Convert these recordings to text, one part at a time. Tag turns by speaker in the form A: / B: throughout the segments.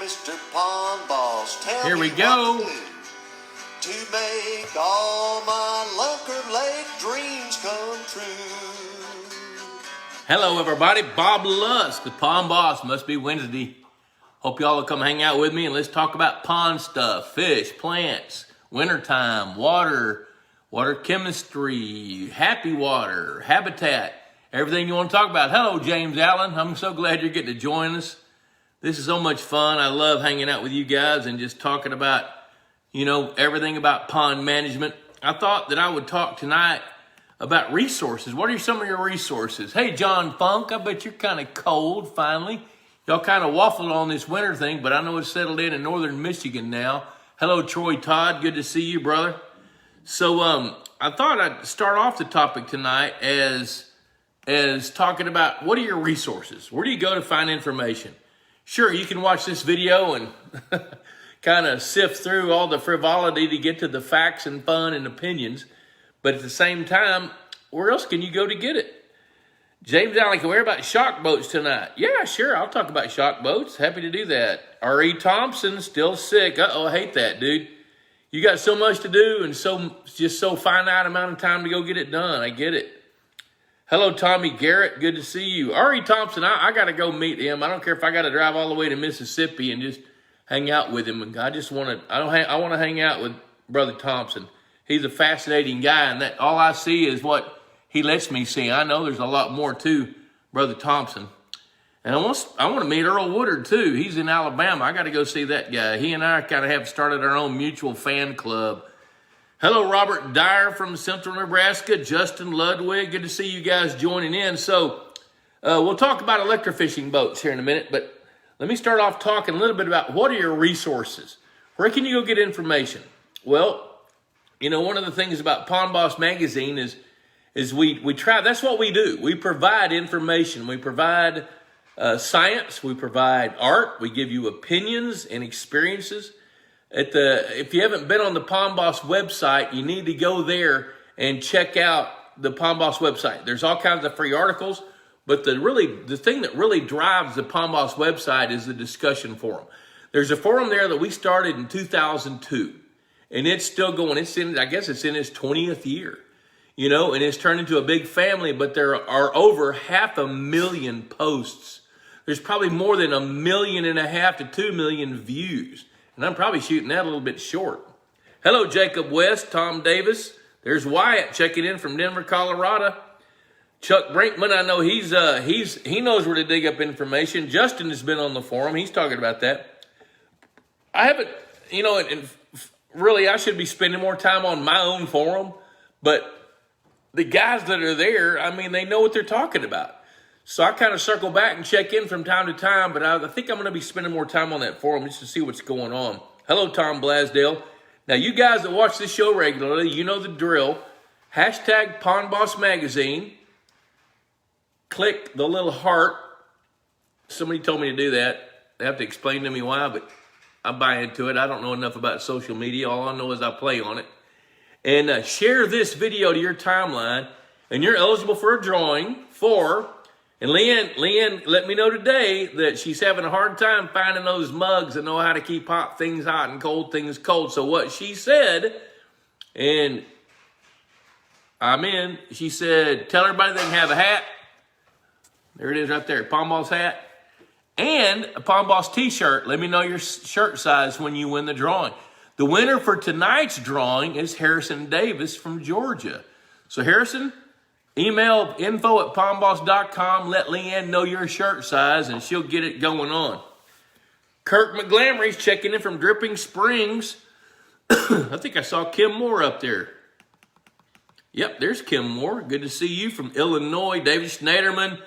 A: Mr. Pond Boss, tell
B: Here we
A: me
B: go.
A: what to do to make all my Lunker Lake dreams come true.
B: Hello, everybody. Bob Lusk, the Pond Boss. Must be Wednesday. Hope y'all will come hang out with me and let's talk about pond stuff, fish, plants, wintertime, water chemistry, happy water, habitat, everything you want to talk about. Hello, James Allen. I'm so glad you're getting to join us. This is so much fun. I love hanging out with you guys and just talking about, everything about pond management. I thought that I would talk tonight about resources. What are some of your resources? Hey, John Funk, I bet you're kind of cold finally. Y'all kind of waffled on this winter thing, but I know it's settled in northern Michigan now. Hello, Troy Todd. Good to see you, brother. So I thought I'd start off the topic tonight as talking about what are your resources? Where do you go to find information? Sure, you can watch this video and kind of sift through all the frivolity to get to the facts and fun and opinions. But at the same time, where else can you go to get it? James Allen, can we hear about shock boats tonight? Yeah, sure, I'll talk about shock boats. Happy to do that. R.E. Thompson, still sick. Uh-oh, I hate that, dude. You got so much to do and just so finite amount of time to go get it done. I get it. Hello, Tommy Garrett. Good to see you. R.E. Thompson, I got to go meet him. I don't care if I got to drive all the way to Mississippi and just hang out with him. And I want to hang out with Brother Thompson. He's a fascinating guy, and that all I see is what he lets me see. I know there's a lot more to Brother Thompson. And I want to meet Earl Woodard, too. He's in Alabama. I got to go see that guy. He and I kind of have started our own mutual fan club. Hello, Robert Dyer from Central Nebraska. Justin Ludwig. Good to see you guys joining in. So we'll talk about electrofishing boats here in a minute, but let me start off talking a little bit about what are your resources? Where can you go get information? Well, one of the things about Pond Boss Magazine is we try, that's what we do. We provide information. We provide science. We provide art. We give you opinions and experiences. If you haven't been on the Pond Boss website, you need to go there and check out the Pond Boss website. There's all kinds of free articles, but the thing that really drives the Pond Boss website is the discussion forum. There's a forum there that we started in 2002, and it's still going. I guess it's in its 20th year. And it's turned into a big family, but there are over 500,000 posts. There's probably more than 1.5 million to 2 million views. And I'm probably shooting that a little bit short. Hello, Jacob West, Tom Davis. There's Wyatt checking in from Denver, Colorado. Chuck Brinkman, I know he knows where to dig up information. Justin has been on the forum. He's talking about that. I haven't, and really I should be spending more time on my own forum, but the guys that are there, they know what they're talking about. So I kind of circle back and check in from time to time, but I think I'm going to be spending more time on that forum just to see what's going on. Hello, Tom Blasdale. Now, you guys that watch this show regularly, you know the drill. Hashtag Pond Boss Magazine. Click the little heart. Somebody told me to do that. They have to explain to me why, but I buy into it. I don't know enough about social media. All I know is I play on it. And share this video to your timeline, and you're eligible for a drawing for, and Leanne let me know today that she's having a hard time finding those mugs that know how to keep hot things hot and cold things cold. So what she said, and I'm in, she said, tell everybody they can have a hat. There it is right there, Pond Boss hat. And a Pond Boss t-shirt. Let me know your shirt size when you win the drawing. The winner for tonight's drawing is Harrison Davis from Georgia. So Harrison, email info@pondboss.com. Let Leanne know your shirt size and she'll get it going on. Kirk McGlamory's checking in from Dripping Springs. I think I saw Kim Moore up there. Yep, there's Kim Moore. Good to see you from Illinois. David Schneiderman,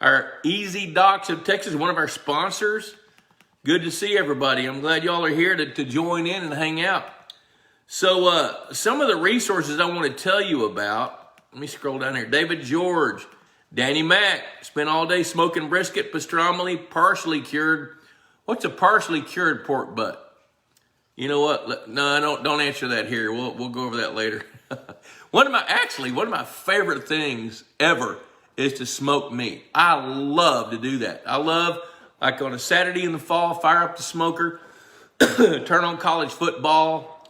B: our Easy Docks of Texas, one of our sponsors. Good to see everybody. I'm glad y'all are here to join in and hang out. So some of the resources I want to tell you about, let me scroll down here. David George, Danny Mack, spent all day smoking brisket, pastrami, partially cured. What's a partially cured pork butt? You know what? No, don't answer that here. We'll go over that later. One of my favorite things ever is to smoke meat. I love to do that. I love like on a Saturday in the fall, fire up the smoker, turn on college football,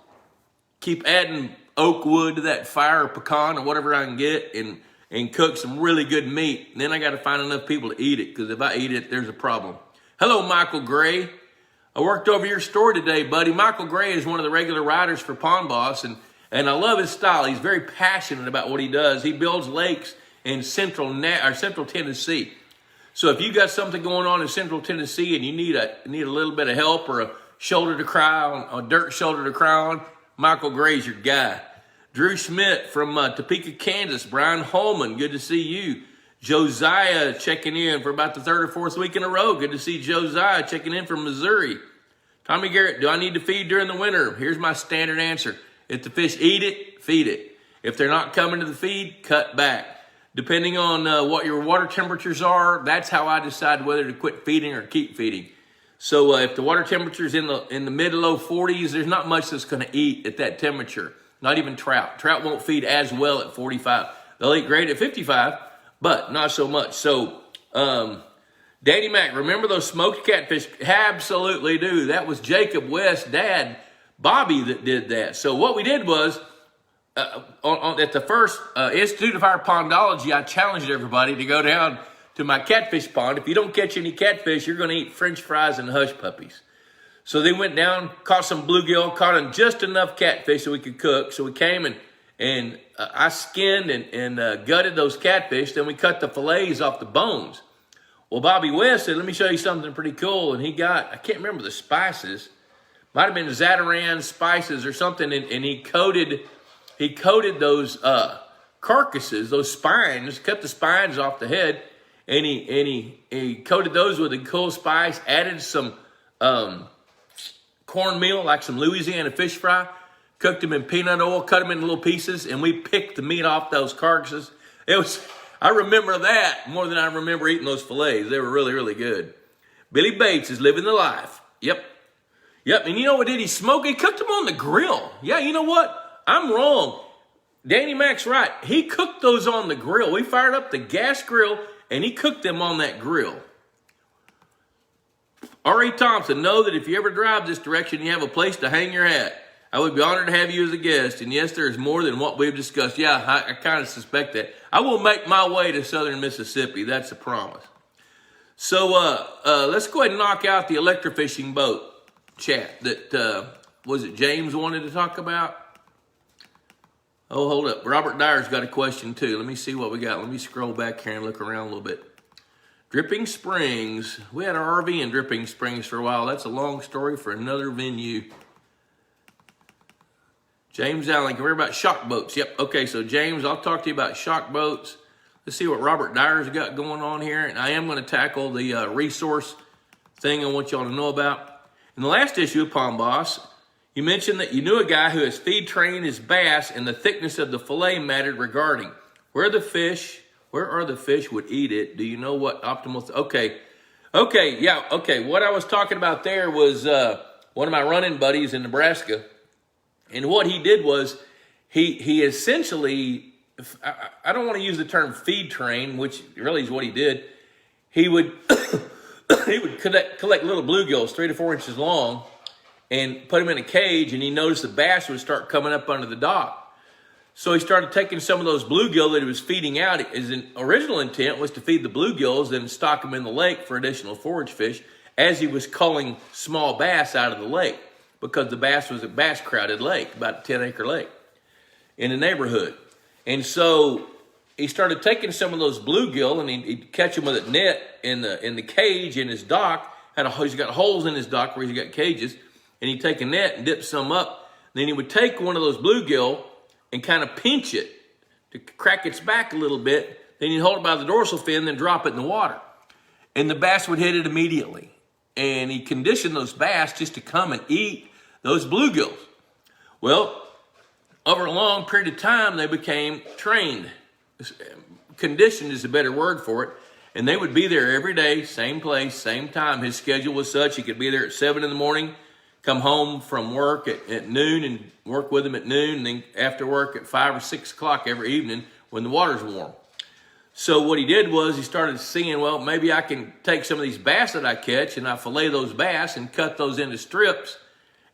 B: keep adding oak wood to that fire or pecan or whatever I can get, and cook some really good meat. And then I got to find enough people to eat it, because if I eat it, there's a problem. Hello, Michael Gray. I worked over your store today, buddy. Michael Gray is one of the regular writers for Pond Boss, and I love his style. He's very passionate about what he does. He builds lakes in central Tennessee. So if you got something going on in central Tennessee and you need a little bit of help, or a shoulder to cry on, a dirt shoulder to cry on, Michael Gray's your guy. Drew Schmidt from Topeka, Kansas. Brian Holman, good to see you. Josiah checking in for about the third or fourth week in a row. Good to see Josiah checking in from Missouri. Tommy Garrett, do I need to feed during the winter? Here's my standard answer. If the fish eat it, feed it. If they're not coming to the feed, cut back. Depending on what your water temperatures are, that's how I decide whether to quit feeding or keep feeding. So if the water temperature's in the mid to low 40s, there's not much that's going to eat at that temperature. Not even trout. Trout won't feed as well at 45. They'll eat great at 55, but not so much. So, Danny Mac, remember those smoked catfish? Absolutely do. That was Jacob West's dad, Bobby, that did that. So what we did was, at the first Institute of Higher Pondology, I challenged everybody to go down to my catfish pond. If you don't catch any catfish, you're going to eat French fries and hush puppies. So they went down, caught some bluegill, caught in just enough catfish so we could cook. So we came and I skinned and gutted those catfish. Then we cut the fillets off the bones. Well, Bobby West said, let me show you something pretty cool. And he got, I can't remember the spices. Might have been Zatarain spices or something. And he coated those carcasses, those spines, cut the spines off the head. And he coated those with a cool spice, added some cornmeal, like some Louisiana fish fry, cooked them in peanut oil, cut them in little pieces, and we picked the meat off those carcasses. I remember that more than I remember eating those fillets. They were really, really good. Billy Bates is living the life. Yep. And you know what did he smoke? He cooked them on the grill. Yeah, you know what? I'm wrong. Danny Mac's right. He cooked those on the grill. We fired up the gas grill, and he cooked them on that grill. R.A. Thompson, know that if you ever drive this direction, you have a place to hang your hat. I would be honored to have you as a guest. And yes, there is more than what we've discussed. Yeah, I kind of suspect that. I will make my way to southern Mississippi. That's a promise. So let's go ahead and knock out the electrofishing boat chat that, was it James wanted to talk about? Oh, hold up. Robert Dyer's got a question too. Let me see what we got. Let me scroll back here and look around a little bit. Dripping Springs. We had our RV in Dripping Springs for a while. That's a long story for another venue. James Allen, can we hear about shock boats? Yep. Okay, so James, I'll talk to you about shock boats. Let's see what Robert Dyer's got going on here. And I am going to tackle the resource thing I want y'all to know about. In the last issue of Pond Boss, you mentioned that you knew a guy who has feed trained his bass and the thickness of the fillet mattered regarding where are the fish would eat it. Do you know what optimal? Okay. What I was talking about there was one of my running buddies in Nebraska. And what he did was he essentially, I don't want to use the term feed train, which really is what he did. He would collect little bluegills 3 to 4 inches long and put them in a cage, and he noticed the bass would start coming up under the dock. So he started taking some of those bluegill that he was feeding out. His original intent was to feed the bluegills and stock them in the lake for additional forage fish as he was culling small bass out of the lake, because the bass was a bass-crowded lake, about a 10-acre lake in the neighborhood. And so he started taking some of those bluegill, and he'd catch them with a net in the cage in his dock. He's got holes in his dock where he's got cages, and he'd take a net and dip some up. Then he would take one of those bluegill and kind of pinch it to crack its back a little bit. Then he'd hold it by the dorsal fin, then drop it in the water. And the bass would hit it immediately. And he conditioned those bass just to come and eat those bluegills. Well, over a long period of time, they became trained. Conditioned is a better word for it. And they would be there every day, same place, same time. His schedule was such he could be there at 7 in the morning, come home from work at noon and work with them at noon, and then after work at 5 or 6 o'clock every evening when the water's warm. So what he did was he started seeing, well, maybe I can take some of these bass that I catch and I fillet those bass and cut those into strips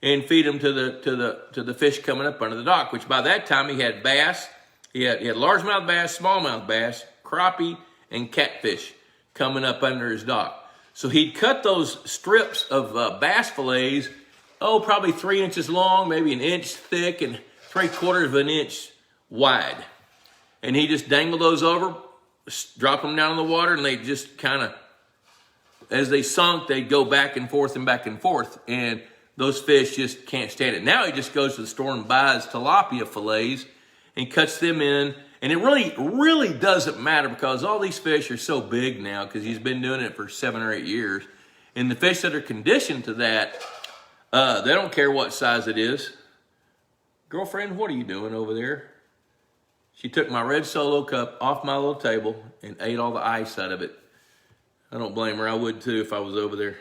B: and feed them to the fish coming up under the dock, which by that time he had bass, he had largemouth bass, smallmouth bass, crappie, and catfish coming up under his dock. So he'd cut those strips of bass fillets, probably 3 inches long, maybe an inch thick, and 3/4 of an inch wide. And he just dangled those over, drop them down in the water, and they just kind of, as they sunk, they'd go back and forth and back and forth. And those fish just can't stand it. Now he just goes to the store and buys tilapia fillets and cuts them in. And it really doesn't matter because all these fish are so big now because he's been doing it for 7 or 8 years. And the fish that are conditioned to that, they don't care what size it is. Girlfriend, what are you doing over there? She took my red Solo cup off my little table and ate all the ice out of it. I don't blame her. I would too if I was over there.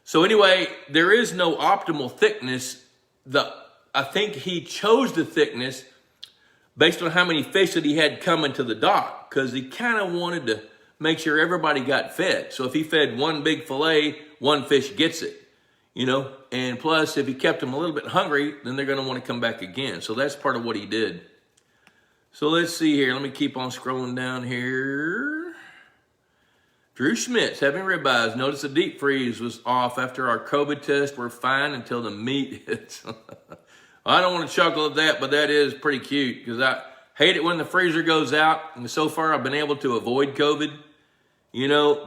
B: So anyway, there is no optimal thickness. I think he chose the thickness based on how many fish that he had coming to the dock because he kind of wanted to make sure everybody got fed. So if he fed one big fillet, one fish gets it, And plus, if he kept them a little bit hungry, then they're going to want to come back again. So that's part of what he did. So let's see here. Let me keep on scrolling down here. Drew Schmitz, having ribeyes. Notice the deep freeze was off after our COVID test. We're fine until the meat hits. I don't want to chuckle at that, but that is pretty cute because I hate it when the freezer goes out. And so far, I've been able to avoid COVID,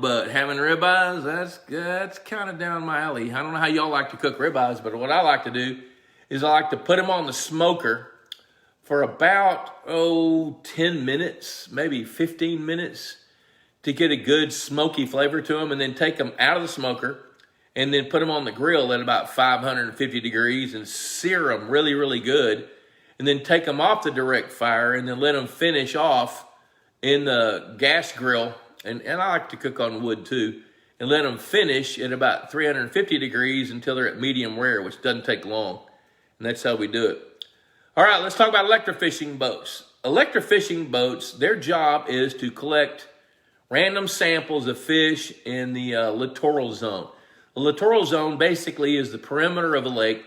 B: but having ribeyes, that's kind of down my alley. I don't know how y'all like to cook ribeyes, but what I like to do is I like to put them on the smoker for about, 10 minutes, maybe 15 minutes to get a good smoky flavor to them and then take them out of the smoker and then put them on the grill at about 550 degrees and sear them really, really good. And then take them off the direct fire and then let them finish off in the gas grill. And I like to cook on wood too. And let them finish at about 350 degrees until they're at medium rare, which doesn't take long. And that's how we do it. All right, let's talk about electrofishing boats. Electrofishing boats, their job is to collect random samples of fish in the littoral zone. The littoral zone basically is the perimeter of a lake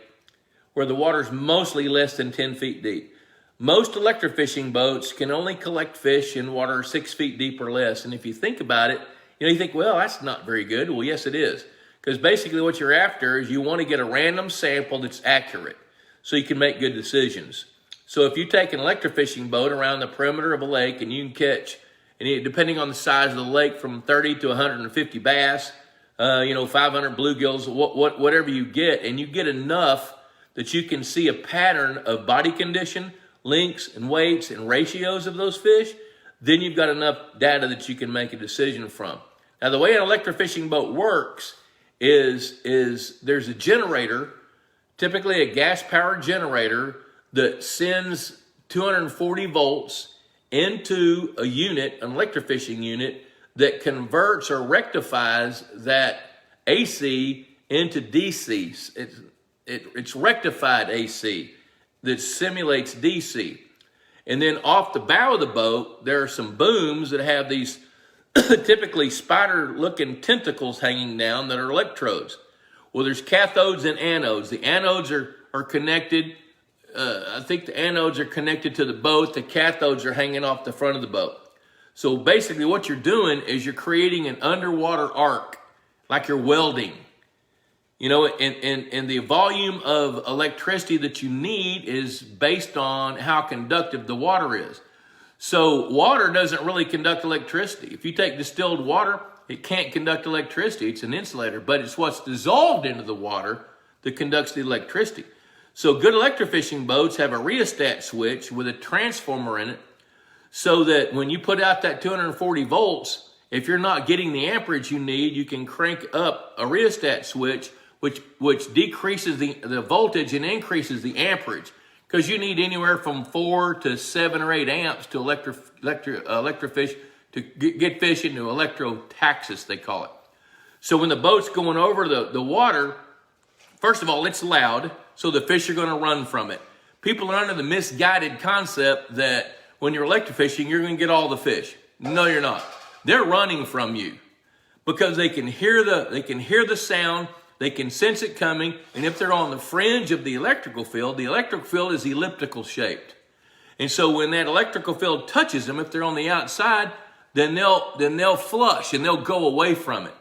B: where the water's mostly less than 10 feet deep. Most electrofishing boats can only collect fish in water 6 feet deep or less. And if you think about it, you think, well, that's not very good. Well, yes, it is. Because basically what you're after is you want to get a random sample that's accurate so you can make good decisions. So if you take an electrofishing boat around the perimeter of a lake and you can catch, depending on the size of the lake, from 30 to 150 bass, 500 bluegills, whatever you get, and you get enough that you can see a pattern of body condition, lengths and weights and ratios of those fish, then you've got enough data that you can make a decision from. Now, the way an electrofishing boat works is there's a generator, typically a gas-powered generator, that sends 240 volts into a unit, an electrofishing unit, that converts or rectifies that AC into DC. It's rectified AC that simulates DC. And then off the bow of the boat, there are some booms that have these typically spider-looking tentacles hanging down that are electrodes. Well, there's cathodes and anodes. The anodes are connected. I think the anodes are connected to the boat. The cathodes are hanging off the front of the boat. So basically what you're doing is you're creating an underwater arc, like you're welding. And the volume of electricity that you need is based on how conductive the water is. So water doesn't really conduct electricity. If you take distilled water, it can't conduct electricity. It's an insulator, but it's what's dissolved into the water that conducts the electricity. So good electrofishing boats have a rheostat switch with a transformer in it so that when you put out that 240 volts, if you're not getting the amperage you need, you can crank up a rheostat switch which decreases the voltage and increases the amperage, because you need anywhere from 4 to 7 or 8 amps to electrofish, to get fish into electrotaxis, they call it. So when the boat's going over the water, first of all, it's loud, so the fish are going to run from it. People are under the misguided concept that when you're electrofishing, you're going to get all the fish. No, you're not. They're running from you because they can hear the sound, they can sense it coming, and if they're on the fringe of the electrical field is elliptical shaped. And so when that electrical field touches them, if they're on the outside, then they'll flush and they'll go away from it.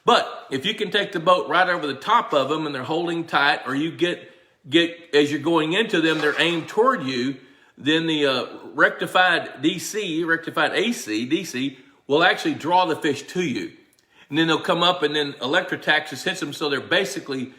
B: But if you can take the boat right over the top of them and they're holding tight, or you get as you're going into them, they're aimed toward you, then the rectified AC, DC, will actually draw the fish to you. And then they'll come up and then electrotaxis hits them, so they're basically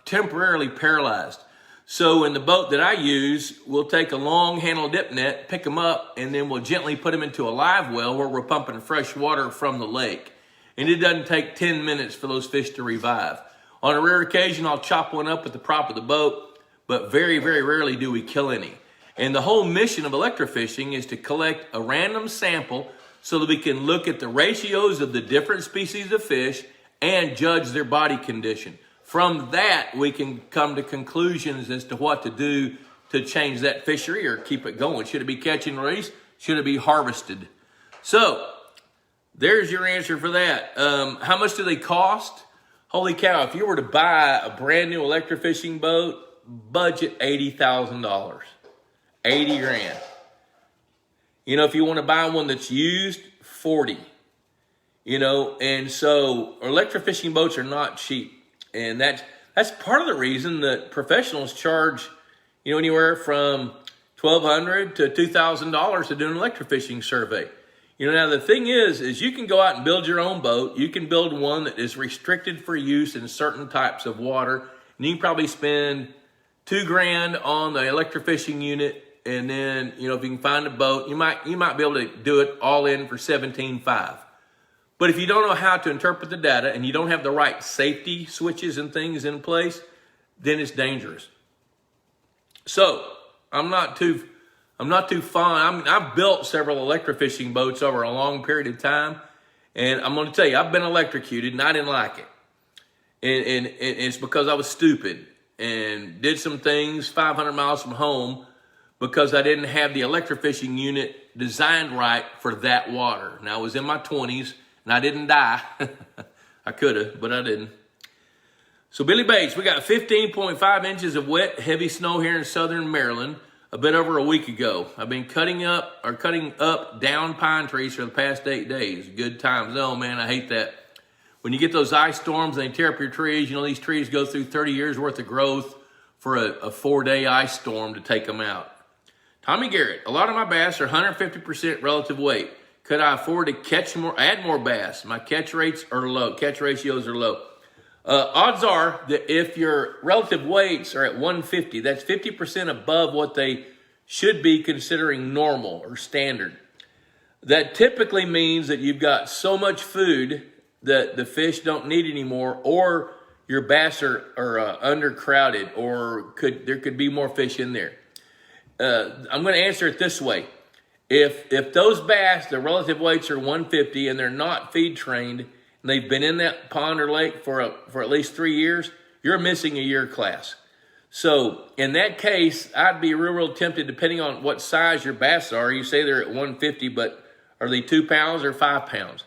B: temporarily paralyzed. So in the boat that I use, we'll take a long handle dip net, pick them up, and then we'll gently put them into a live well where we're pumping fresh water from the lake. And it doesn't take 10 minutes for those fish to revive. On a rare occasion, I'll chop one up at the prop of the boat, but very, very rarely do we kill any. And the whole mission of electrofishing is to collect a random sample so that we can look at the ratios of the different species of fish and judge their body condition. From that, we can come to conclusions as to what to do to change that fishery or keep it going. Should it be catch and release? Should it be harvested? So, there's your answer for that. How much do they cost? Holy cow, if you were to buy a brand new electrofishing boat, budget $80,000. 80 grand. You know, if you want to buy one that's used, 40. You know, and so electrofishing boats are not cheap. And that's part of the reason that professionals charge, you know, anywhere from $1,200 to $2,000 to do an electrofishing survey. You know, now the thing is you can go out and build your own boat. You can build one that is restricted for use in certain types of water. And you can probably spend $2 grand on the electrofishing unit. And then, you know, if you can find a boat, you might be able to do it all in for $17,500. But if you don't know how to interpret the data and you don't have the right safety switches and things in place, then it's dangerous. So I'm not too fond. I've built several electrofishing boats over a long period of time, and I'm going to tell you, I've been electrocuted and I didn't like it. And it's because I was stupid and did some things 500 miles from home because I didn't have the electrofishing unit designed right for that water. Now I was in my 20s and I didn't die. I could have, but I didn't. So Billy Bates, we got 15.5 inches of wet, heavy snow here in southern Maryland a bit over a week ago. I've been cutting up down pine trees for the past 8 days. Good times. Oh man, I hate that. When you get those ice storms and they tear up your trees, you know, these trees go through 30 years worth of growth for a 4-day ice storm to take them out. Tommy Garrett, a lot of my bass are 150% relative weight. Could I afford to add more bass? My catch rates are low. Catch ratios are low. Odds are that if your relative weights are at 150, that's 50% above what they should be considering normal or standard. That typically means that you've got so much food that the fish don't need anymore, or your bass are undercrowded, or there could be more fish in there. I'm going to answer it this way. If those bass, the relative weights are 150 and they're not feed trained, and they've been in that pond or lake for at least 3 years, you're missing a year class. So in that case, I'd be real tempted, depending on what size your bass are. You say they're at 150, but are they 2 pounds or 5 pounds?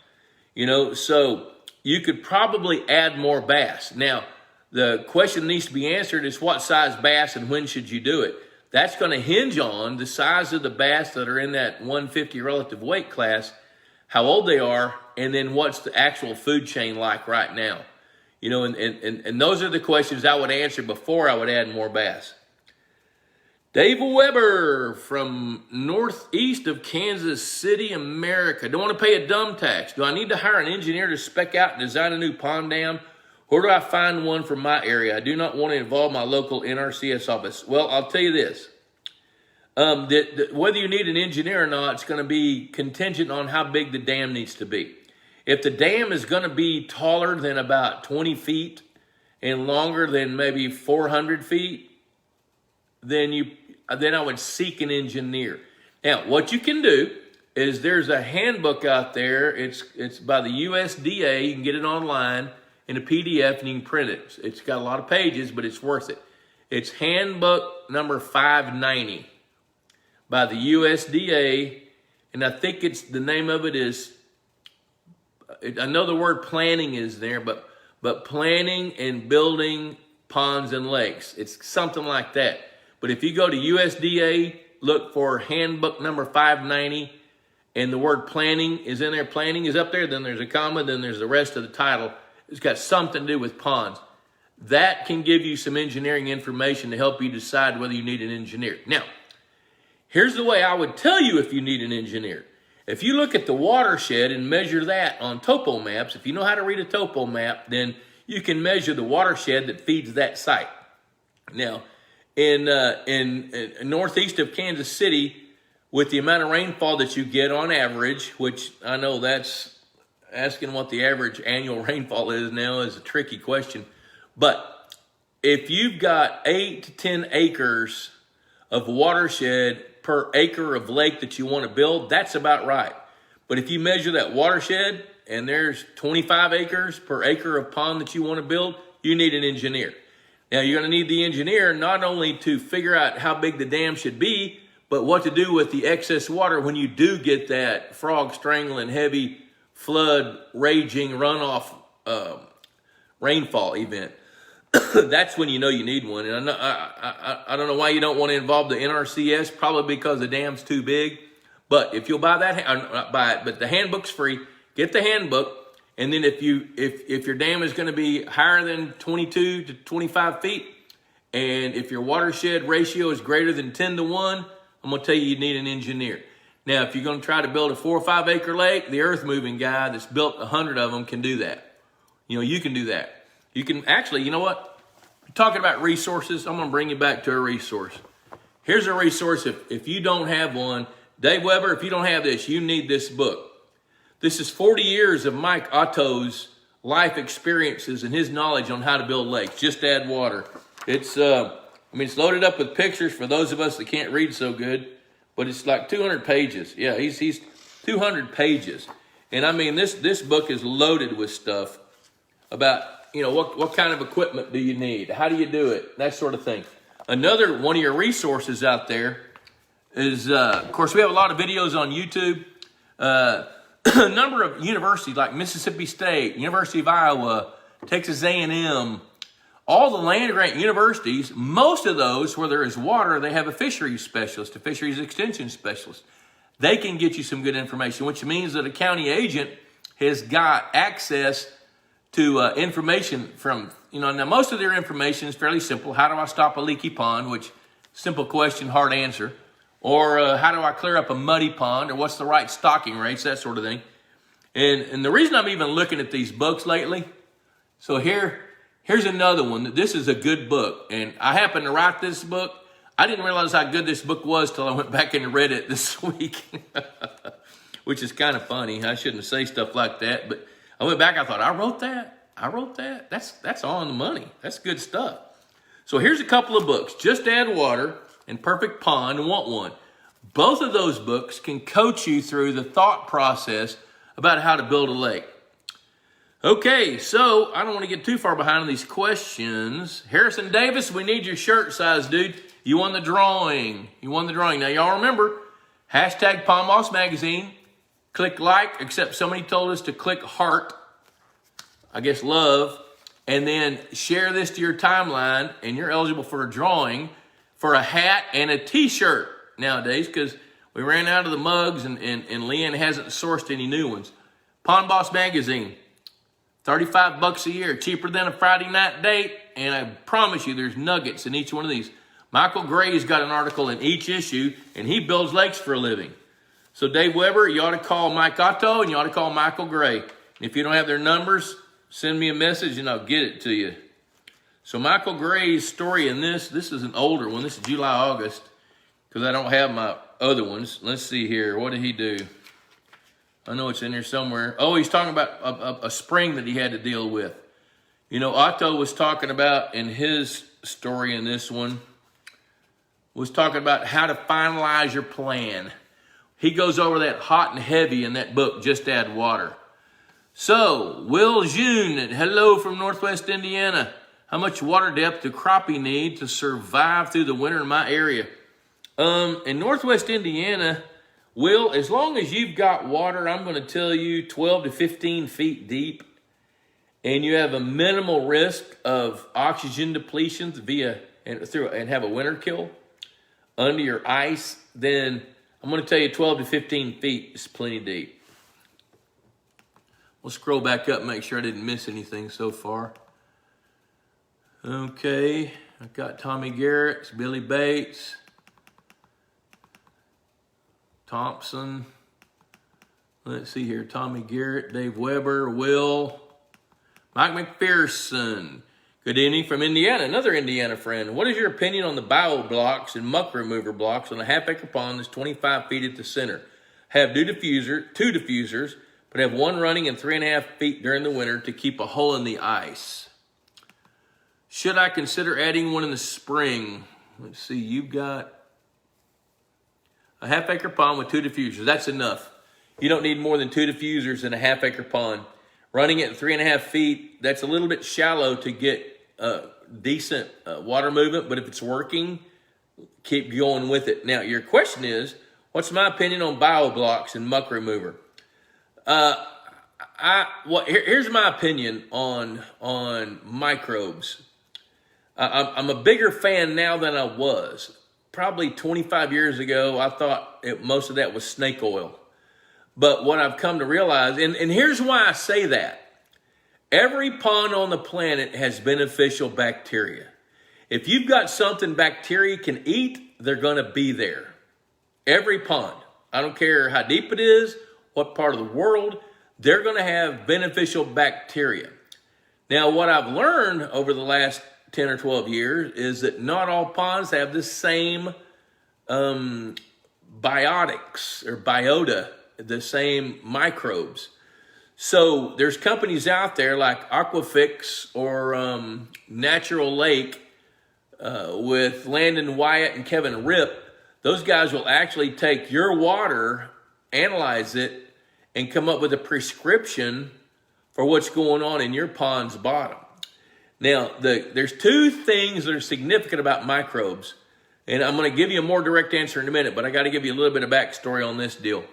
B: You know, so you could probably add more bass. Now, the question needs to be answered is what size bass and when should you do it? That's going to hinge on the size of the bass that are in that 150 relative weight class, how old they are, and then what's the actual food chain like right now. You know, and those are the questions I would answer before I would add more bass. Dave Weber from northeast of Kansas City, America. Don't want to pay a dumb tax. Do I need to hire an engineer to spec out and design a new pond dam? Where do I find one for my area? I do not want to involve my local NRCS office. Well, I'll tell you this. Whether you need an engineer or not, it's going to be contingent on how big the dam needs to be. If the dam is going to be taller than about 20 feet and longer than maybe 400 feet, then I would seek an engineer. Now, what you can do is there's a handbook out there. It's by the USDA. You can get it online in a PDF and you can print it. It's got a lot of pages, but it's worth it. It's handbook number 590 by the USDA, and and I think it's the name of it is, I know the word planning is there, but planning and building ponds and lakes. It's something like that. But if you go to USDA, look for handbook number 590, and the word planning is in there. Planning is up there, then there's a comma, then there's the rest of the title. It's got something to do with ponds. That can give you some engineering information to help you decide whether you need an engineer. Now, here's the way I would tell you if you need an engineer. If you look at the watershed and measure that on topo maps, if you know how to read a topo map, then you can measure the watershed that feeds that site. Now, in northeast of Kansas City, with the amount of rainfall that you get on average, which I know that's asking what the average annual rainfall is now is a tricky question. But if you've got 8 to 10 acres of watershed per acre of lake that you want to build, that's about right. But if you measure that watershed and there's 25 acres per acre of pond that you want to build, you need an engineer. Now, you're going to need the engineer not only to figure out how big the dam should be, but what to do with the excess water when you do get that frog strangling, heavy flood, raging runoff rainfall event. That's when you know you need one. And I don't know why you don't want to involve the NRCS, probably because the dam's too big. But if you'll buy that, not buy it, but the handbook's free. Get the handbook, and then if your dam is going to be higher than 22 to 25 feet, and if your watershed ratio is greater than 10 to 1, I'm going to tell you need an engineer. Now, if you're going to try to build a 4 or 5 acre lake, the earth moving guy that's built 100 of them can do that. You can do that. You can actually, you know what? We're talking about resources. I'm going to bring you back to a resource. Here's a resource. If you don't have one, Dave Weber, if you don't have this, you need this book. This is 40 years of Mike Otto's life experiences and his knowledge on how to build lakes. Just add water. It's loaded up with pictures for those of us that can't read so good, but it's like 200 pages. Yeah, he's 200 pages. And I mean, this book is loaded with stuff about, what kind of equipment do you need? How do you do it? That sort of thing. Another one of your resources out there is, of course, we have a lot of videos on YouTube. A number of universities like Mississippi State, University of Iowa, Texas A&M, all the land-grant universities, most of those where there is water, they have a fisheries specialist, a fisheries extension specialist. They can get you some good information, which means that a county agent has got access to information from, now most of their information is fairly simple. How do I stop a leaky pond? Which, simple question, hard answer. Or how do I clear up a muddy pond? Or what's the right stocking rates? That sort of thing. And the reason I'm even looking at these books lately, so here's another one. This is a good book. And I happened to write this book. I didn't realize how good this book was till I went back and read it this week. Which is kind of funny. I shouldn't say stuff like that. But I went back, I thought, I wrote that? That's on the money. That's good stuff. So here's a couple of books. Just Add Water and Perfect Pond, and Want One. Both of those books can coach you through the thought process about how to build a lake. Okay, so I don't want to get too far behind on these questions. Harrison Davis, we need your shirt size, dude. You won the drawing. Now, y'all remember, hashtag Pond Boss Magazine. Click like, except somebody told us to click heart. I guess love. And then share this to your timeline, and you're eligible for a drawing for a hat and a t-shirt nowadays, because we ran out of the mugs and Leanne hasn't sourced any new ones. Pond Boss Magazine, $35 a year, cheaper than a Friday night date, and I promise you there's nuggets in each one of these. Michael Gray's got an article in each issue, and he builds lakes for a living. So Dave Weber, you ought to call Mike Otto, and you ought to call Michael Gray. And if you don't have their numbers, send me a message and I'll get it to you. So Michael Gray's story in this is an older one. This is July, August, because I don't have my other ones. Let's see here. What did he do? I know it's in there somewhere. Oh, he's talking about a spring that he had to deal with. Otto was talking about in his story in this one, was talking about how to finalize your plan. He goes over that hot and heavy in that book, Just Add Water. So, Will June, hello from Northwest Indiana. How much water depth do crappie need to survive through the winter in my area? In Northwest Indiana, Will, as long as you've got water, I'm going to tell you 12 to 15 feet deep, and you have a minimal risk of oxygen depletions and have a winter kill under your ice, then I'm going to tell you 12 to 15 feet is plenty deep. We'll scroll back up and make sure I didn't miss anything so far. Okay, I've got Tommy Garrett's, Billy Bates, Thompson. Let's see here, Tommy Garrett, Dave Weber, Will, Mike McPherson. Good evening from Indiana, another Indiana friend. What is your opinion on the bio blocks and muck remover blocks on a half-acre pond that's 25 feet at the center? Have two diffusers, but have one running in 3.5 feet during the winter to keep a hole in the ice. Should I consider adding one in the spring? Let's see, you've got a half-acre pond with 2 diffusers. That's enough. You don't need more than 2 diffusers in a half-acre pond. Running it 3.5 feet, that's a little bit shallow to get decent water movement, but if it's working, keep going with it. Now, your question is, what's my opinion on bio blocks and muck remover? Here's my opinion on microbes. I'm a bigger fan now than I was. Probably 25 years ago, I thought most of that was snake oil. But what I've come to realize, and here's why I say that. Every pond on the planet has beneficial bacteria. If you've got something bacteria can eat, they're going to be there. Every pond. I don't care how deep it is, what part of the world, they're going to have beneficial bacteria. Now, what I've learned over the last 10 or 12 years is that not all ponds have the same biotics or biota, the same microbes. So there's companies out there like Aquafix or Natural Lake with Landon Wyatt and Kevin Ripp. Those guys will actually take your water, analyze it, and come up with a prescription for what's going on in your pond's bottom. Now, there's 2 things that are significant about microbes, and I'm going to give you a more direct answer in a minute, but I got to give you a little bit of backstory on this deal.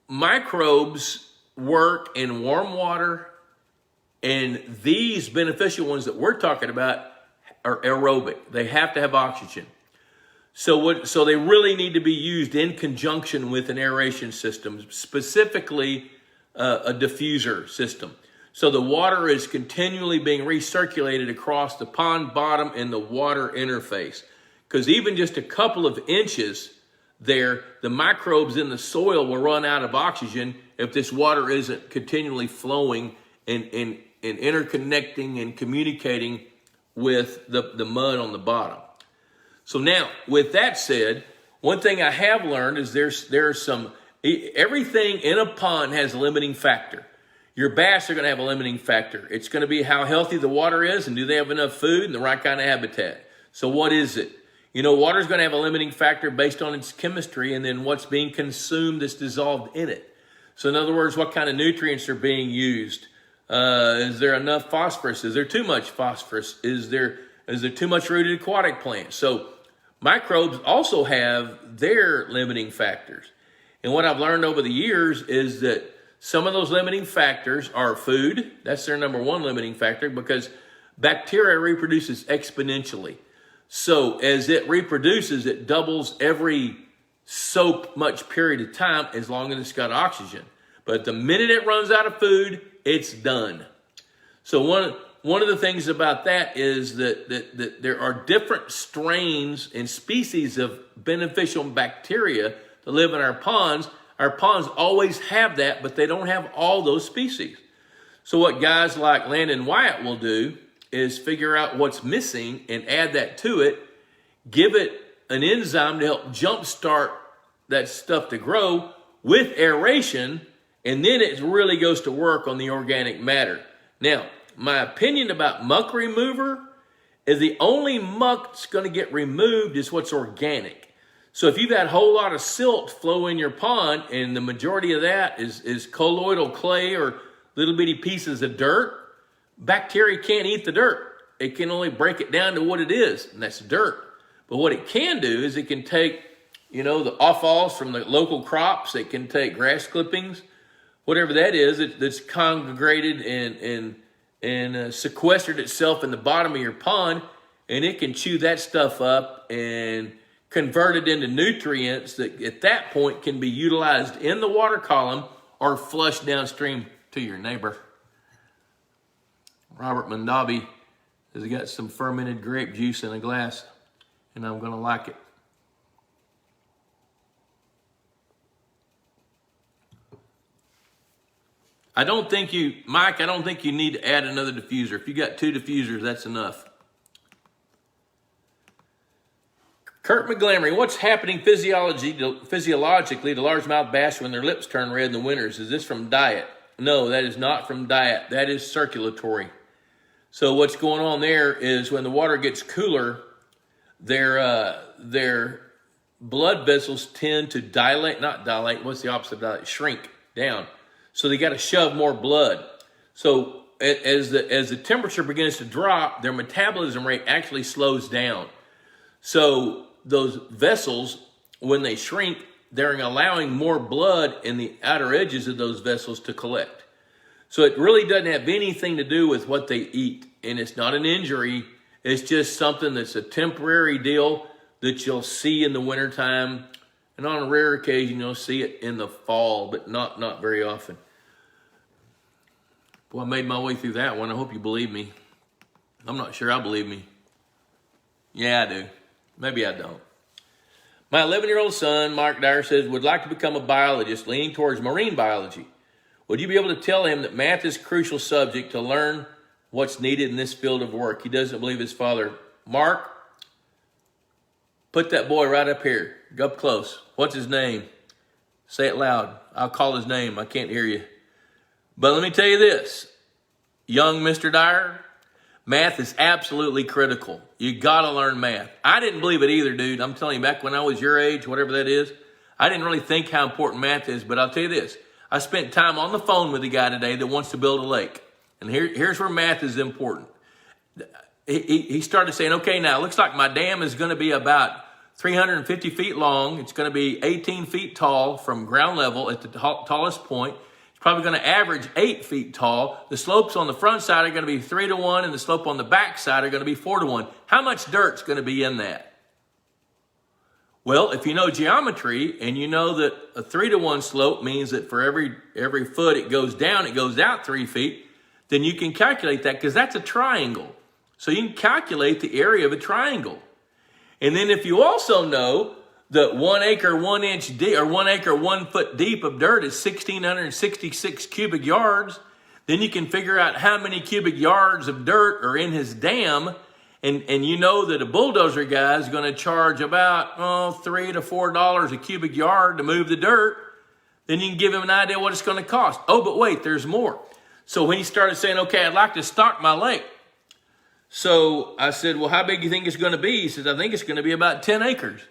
B: Microbes work in warm water, and these beneficial ones that we're talking about are aerobic. They have to have oxygen. So they really need to be used in conjunction with an aeration system, specifically a diffuser system. So the water is continually being recirculated across the pond bottom and the water interface. Because even just a couple of inches there, the microbes in the soil will run out of oxygen if this water isn't continually flowing and interconnecting and communicating with the mud on the bottom. So now, with that said, one thing I have learned is everything in a pond has a limiting factor. Your bass are going to have a limiting factor. It's going to be how healthy the water is and do they have enough food and the right kind of habitat. So what is it? Water is going to have a limiting factor based on its chemistry and then what's being consumed that's dissolved in it. So in other words, what kind of nutrients are being used? Is there enough phosphorus? Is there too much phosphorus? Is there too much rooted aquatic plants? So microbes also have their limiting factors. And what I've learned over the years is that some of those limiting factors are food. That's their number 1 limiting factor because bacteria reproduces exponentially. So as it reproduces, it doubles every so much period of time as long as it's got oxygen. But the minute it runs out of food, it's done. So one of the things about that is that there are different strains and species of beneficial bacteria that live in our ponds. Our ponds always have that, but they don't have all those species. So what guys like Landon Wyatt will do is figure out what's missing and add that to it, give it an enzyme to help jumpstart that stuff to grow with aeration, and then it really goes to work on the organic matter. Now, my opinion about muck remover is the only muck that's going to get removed is what's organic. So if you've got a whole lot of silt flow in your pond and the majority of that is colloidal clay or little bitty pieces of dirt, bacteria can't eat the dirt. It can only break it down to what it is, and that's dirt. But what it can do is it can take you know, the offals from the local crops that can take grass clippings, whatever that is, that's congregated and sequestered itself in the bottom of your pond, and it can chew that stuff up and convert it into nutrients that at that point can be utilized in the water column or flushed downstream to your neighbor. Robert Mondavi has got some fermented grape juice in a glass, and I'm going to like it. Mike, I don't think you need to add another diffuser. If you got 2 diffusers, that's enough. Kurt McGlamory, what's happening physiologically to largemouth bass when their lips turn red in the winters? Is this from diet? No, that is not from diet. That is circulatory. So what's going on there is when the water gets cooler, their blood vessels tend to shrink down. So they got to shove more blood. So as the temperature begins to drop, their metabolism rate actually slows down. So those vessels, when they shrink, they're allowing more blood in the outer edges of those vessels to collect. So it really doesn't have anything to do with what they eat. And it's not an injury. It's just something that's a temporary deal that you'll see in the wintertime. And on a rare occasion, you'll see it in the fall, but not very often. Boy, I made my way through that one. I hope you believe me. I'm not sure I believe me. Yeah, I do. Maybe I don't. My 11-year-old son, Mark Dyer, says, would like to become a biologist, leaning towards marine biology. Would you be able to tell him that math is a crucial subject to learn what's needed in this field of work? He doesn't believe his father. Mark, put that boy right up here. Go up close. What's his name? Say it loud. I'll call his name. I can't hear you. But let me tell you this, young Mr. Dyer, math is absolutely critical. You got to learn math. I didn't believe it either, dude. I'm telling you, back when I was your age, whatever that is, I didn't really think how important math is. But I'll tell you this, I spent time on the phone with a guy today that wants to build a lake. And here's where math is important. He started saying, okay, now it looks like my dam is going to be about 350 feet long. It's going to be 18 feet tall from ground level at the tallest point. It's probably going to average 8 feet tall. The slopes on the front side are going to be 3-to-1, and the slope on the back side are going to be 4-to-1. How much dirt's going to be in that? Well, if you know geometry and you know that a 3-to-1 slope means that for every foot it goes down, it goes out 3 feet, then you can calculate that because that's a triangle. So you can calculate the area of a triangle. And then if you also know that 1 acre, 1 inch deep, or 1 acre, 1 foot deep of dirt is 1,666 cubic yards, then you can figure out how many cubic yards of dirt are in his dam. And you know that a bulldozer guy is going to charge about $3 to $4 a cubic yard to move the dirt. Then you can give him an idea what it's going to cost. Oh, but wait, there's more. So when he started saying, okay, I'd like to stock my lake. So I said, well, how big do you think it's going to be? He says, I think it's going to be about 10 acres.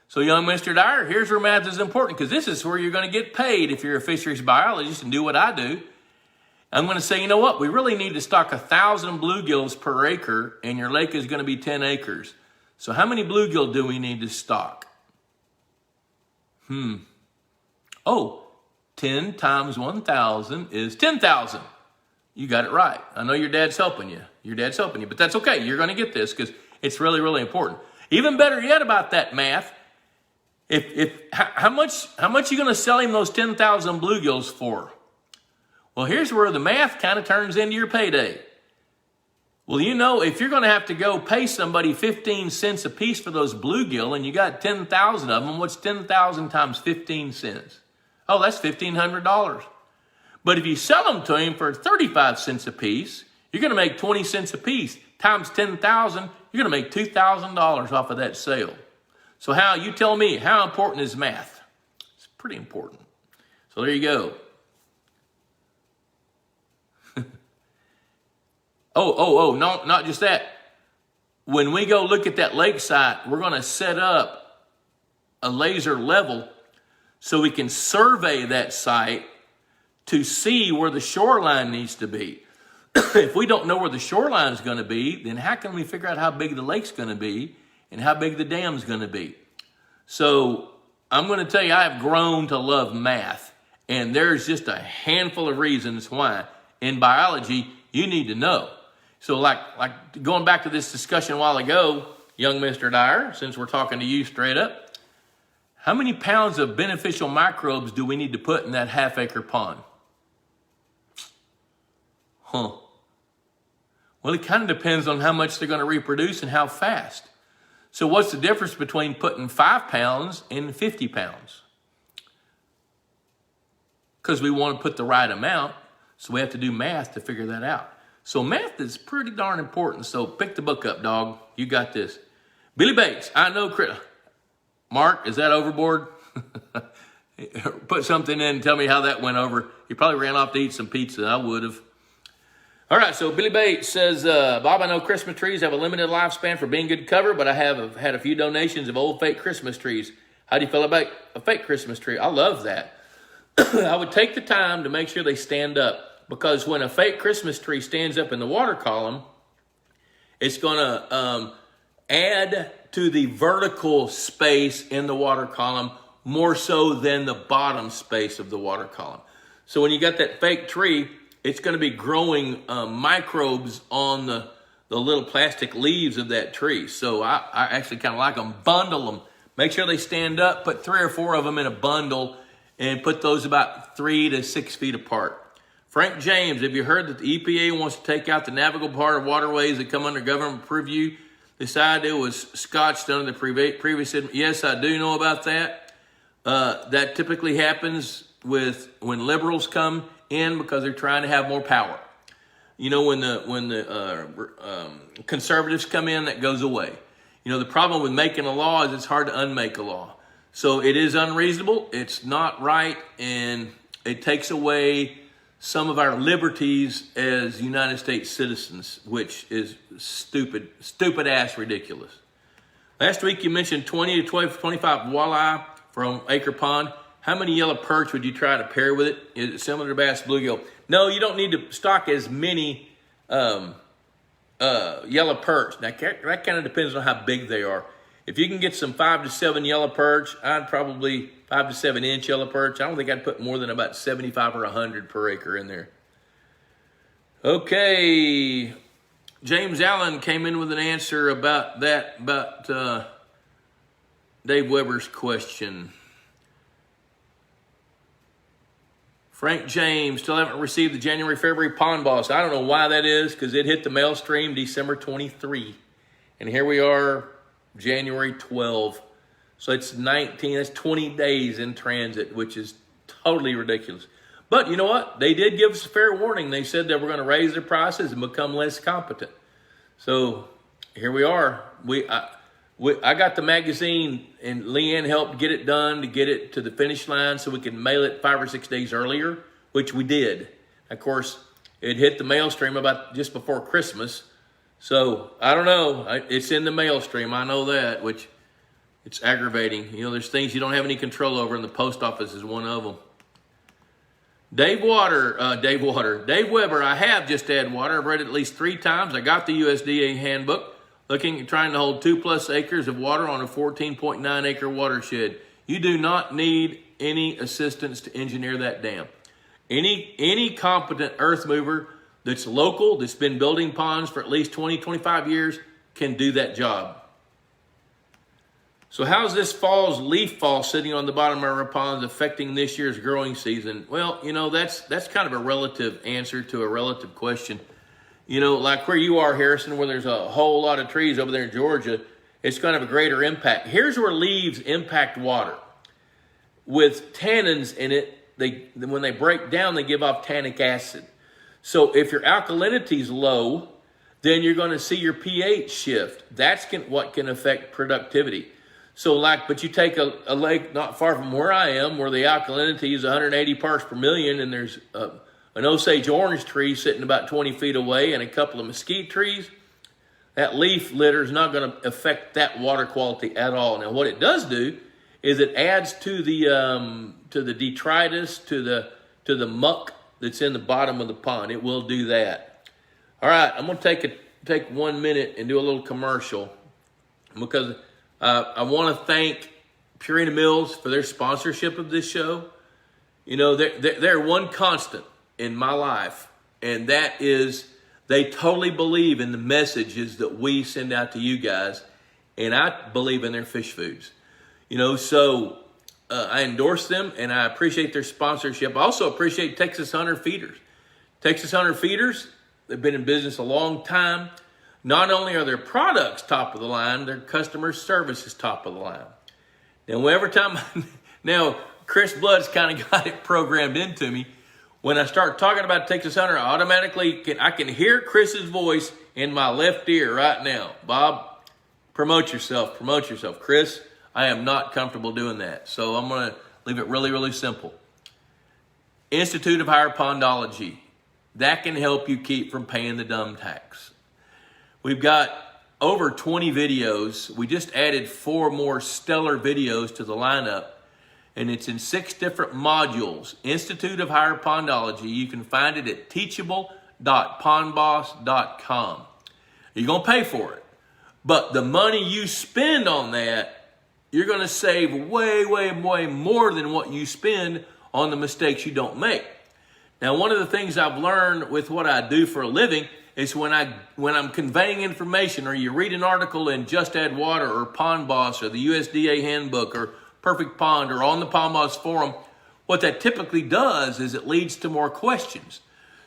B: So young Mr. Dyer, here's where math is important, because this is where you're going to get paid if you're a fisheries biologist and do what I do. I'm going to say, you know what? We really need to stock 1,000 bluegills per acre, and your lake is going to be 10 acres. So how many bluegill do we need to stock? 10 times 1,000 is 10,000. You got it right. I know your dad's helping you. But that's okay. You're going to get this because it's really, really important. Even better yet about that math, how much you going to sell him those 10,000 bluegills for? Well, here's where the math kind of turns into your payday. Well, you know, if you're going to have to go pay somebody 15 cents a piece for those bluegill and you got 10,000 of them, what's 10,000 times 15 cents? Oh, that's $1,500. But if you sell them to him for 35 cents a piece, you're going to make 20 cents a piece. Times 10,000, you're going to make $2,000 off of that sale. So you tell me, how important is math? It's pretty important. So there you go. No, not just that. When we go look at that lake site, we're going to set up a laser level so we can survey that site to see where the shoreline needs to be. If we don't know where the shoreline is going to be, then how can we figure out how big the lake's going to be and how big the dam's going to be? So I'm going to tell you, I have grown to love math, and there's just a handful of reasons why. In biology, you need to know. So like going back to this discussion a while ago, young Mr. Dyer, since we're talking to you straight up, how many pounds of beneficial microbes do we need to put in that half-acre pond? Well, it kind of depends on how much they're going to reproduce and how fast. So what's the difference between putting 5 pounds and 50 pounds? Because we want to put the right amount, so we have to do math to figure that out. So math is pretty darn important, so pick the book up, dog. You got this. Billy Bates, I know Mark, is that overboard? Put something in and tell me how that went over. You probably ran off to eat some pizza. I would have. All right, so Billy Bates says, Bob, I know Christmas trees have a limited lifespan for being good cover, but I have had a few donations of old fake Christmas trees. How do you feel about a fake Christmas tree? I love that. I would take the time to make sure they stand up, because when a fake Christmas tree stands up in the water column, it's going to add to the vertical space in the water column more so than the bottom space of the water column. So when you got that fake tree, it's going to be growing microbes on the little plastic leaves of that tree. So I actually kind of like them. Bundle them. Make sure they stand up. Put 3 or 4 of them in a bundle and put those about 3 to 6 feet apart. Frank James, have you heard that the EPA wants to take out the navigable part of waterways that come under government purview? This idea was scotched under the previous. Yes, I do know about that. That typically happens when liberals come in because they're trying to have more power. You know, when the conservatives come in, that goes away. You know, the problem with making a law is it's hard to unmake a law. So it is unreasonable. It's not right, and it takes away some of our liberties as United States citizens, which is stupid ass ridiculous. Last week you mentioned 20 to 25 walleye from acre pond. How many yellow perch would you try to pair with it? Is it similar to bass bluegill? No, you don't need to stock as many yellow perch. Now that kind of depends on how big they are. If you can get some 5 to 7 yellow perch, I'd probably 5 to 7 inch yellow perch. I don't think I'd put more than about 75 or 100 per acre in there. Okay, James Allen came in with an answer about that, Dave Weber's question. Frank James, still haven't received the January, February Pond Boss. I don't know why that is, because it hit the mail stream December 23. And here we are, January 12. So it's 19, that's 20 days in transit, which is totally ridiculous. But you know what? They did give us a fair warning. They said they were going to raise their prices and become less competent. So here we are. I got the magazine, and Leanne helped get it done to get it to the finish line so we could mail it 5 or 6 days earlier, which we did. Of course, it hit the mail stream about just before Christmas. So I don't know. It's in the mail stream. I know that, which it's aggravating. You know, there's things you don't have any control over, and the post office is one of them. Dave Weber, I have just added water. I've read it at least 3 times. I got the USDA handbook. Trying to hold 2+ acres of water on a 14.9 acre watershed. You do not need any assistance to engineer that dam. Any competent earth mover that's local, that's been building ponds for at least 20, 25 years, can do that job. So how's this fall's leaf fall sitting on the bottom of our ponds affecting this year's growing season? Well, you know, that's kind of a relative answer to a relative question. You know, like where you are, Harrison, where there's a whole lot of trees over there in Georgia, it's going to have a greater impact. Here's where leaves impact water. With tannins in it, when they break down, they give off tannic acid. So if your alkalinity is low, then you're going to see your pH shift. That's what can affect productivity. So but you take a lake not far from where I am, where the alkalinity is 180 parts per million, and there's an Osage orange tree sitting about 20 feet away and a couple of mesquite trees, that leaf litter is not going to affect that water quality at all. Now, what it does do is it adds to the detritus, to the muck that's in the bottom of the pond. It will do that. All right, I'm going to take 1 minute and do a little commercial, because I want to thank Purina Mills for their sponsorship of this show. You know, they're one constant in my life, and that is they totally believe in the messages that we send out to you guys, and I believe in their fish foods. You know, so I endorse them, and I appreciate their sponsorship. I also appreciate Texas Hunter Feeders. Texas Hunter Feeders, they've been in business a long time. Not only are their products top of the line, their customer service is top of the line. Now, every time, now Chris Blood's kind of got it programmed into me. When I start talking about Texas Hunter, I can hear Chris's voice in my left ear right now. Bob, promote yourself. Chris, I am not comfortable doing that. So I'm going to leave it really, really simple. Institute of Higher Pondology. That can help you keep from paying the dumb tax. We've got over 20 videos. We just added 4 more stellar videos to the lineup, and it's in 6 different modules. Institute of Higher Pondology. You can find it at teachable.pondboss.com. You're going to pay for it, but the money you spend on that, you're going to save way, way, way more than what you spend on the mistakes you don't make. Now, one of the things I've learned with what I do for a living is when I'm conveying information, or you read an article in Just Add Water or Pond Boss or the USDA Handbook or Perfect Pond or on the Pond Boss Forum, what that typically does is it leads to more questions.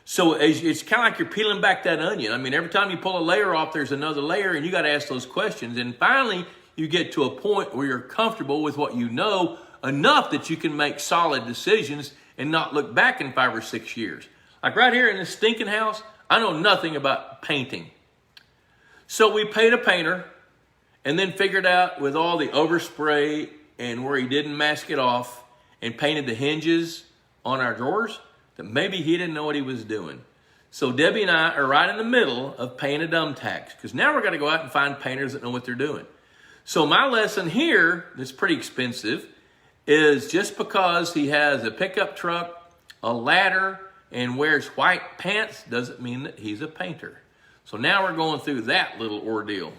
B: So it's kind of like you're peeling back that onion. I mean, every time you pull a layer off, there's another layer, and you got to ask those questions. And finally, you get to a point where you're comfortable with what you know enough that you can make solid decisions and not look back in 5 or 6 years. Like right here in this stinking house, I know nothing about painting. So we paid a painter and then figured out with all the overspray and where he didn't mask it off and painted the hinges on our drawers that maybe he didn't know what he was doing. So Debbie and I are right in the middle of paying a dumb tax, because now we're going to go out and find painters that know what they're doing. So my lesson here, that's pretty expensive, is just because he has a pickup truck, a ladder, and wears white pants doesn't mean that he's a painter. So now we're going through that little ordeal.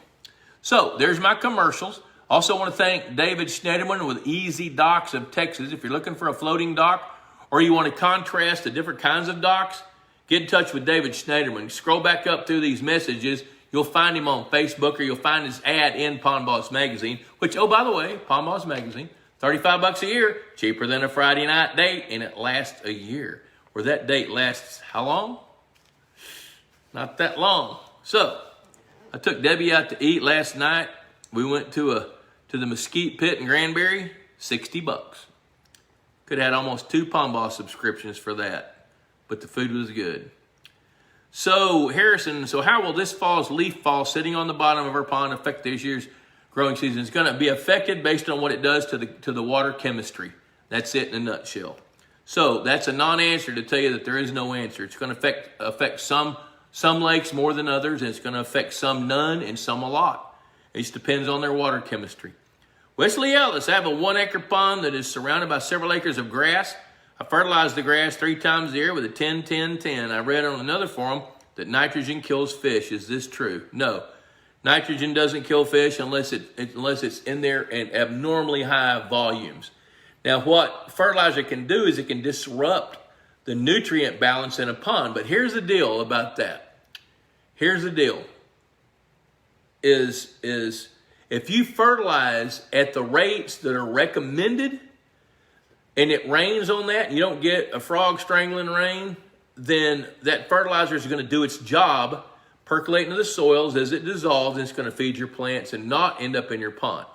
B: So there's my commercials. Also want to thank David Schneiderman with Easy Docks of Texas. If you're looking for a floating dock or you want to contrast the different kinds of docks, get in touch with David Schneiderman. Scroll back up through these messages. You'll find him on Facebook, or you'll find his ad in Pond Boss Magazine, which, oh, by the way, Pond Boss Magazine, $35 a year, cheaper than a Friday night date, and it lasts a year. Where that date lasts how long? Not that long. So I took Debbie out to eat last night. We went to the Mesquite Pit in Granbury, $60. Could have had almost 2 Pond Boss subscriptions for that, but the food was good. So Harrison, how will this fall's leaf fall sitting on the bottom of our pond affect this year's growing season? It's going to be affected based on what it does to the water chemistry. That's it in a nutshell. So that's a non-answer to tell you that there is no answer. It's going to affect some lakes more than others, and it's going to affect some none and some a lot. It just depends on their water chemistry. Wesley Ellis, I have a 1-acre pond that is surrounded by several acres of grass. I fertilize the grass 3 times a year with a 10-10-10. I read on another forum that nitrogen kills fish. Is this true? No. Nitrogen doesn't kill fish unless it's in there in abnormally high volumes. Now, what fertilizer can do is it can disrupt the nutrient balance in a pond. But here's the deal about that. Here's the deal. Is if you fertilize at the rates that are recommended, and it rains on that, and you don't get a frog strangling rain, then that fertilizer is going to do its job, percolate into the soils as it dissolves, and it's going to feed your plants and not end up in your pond.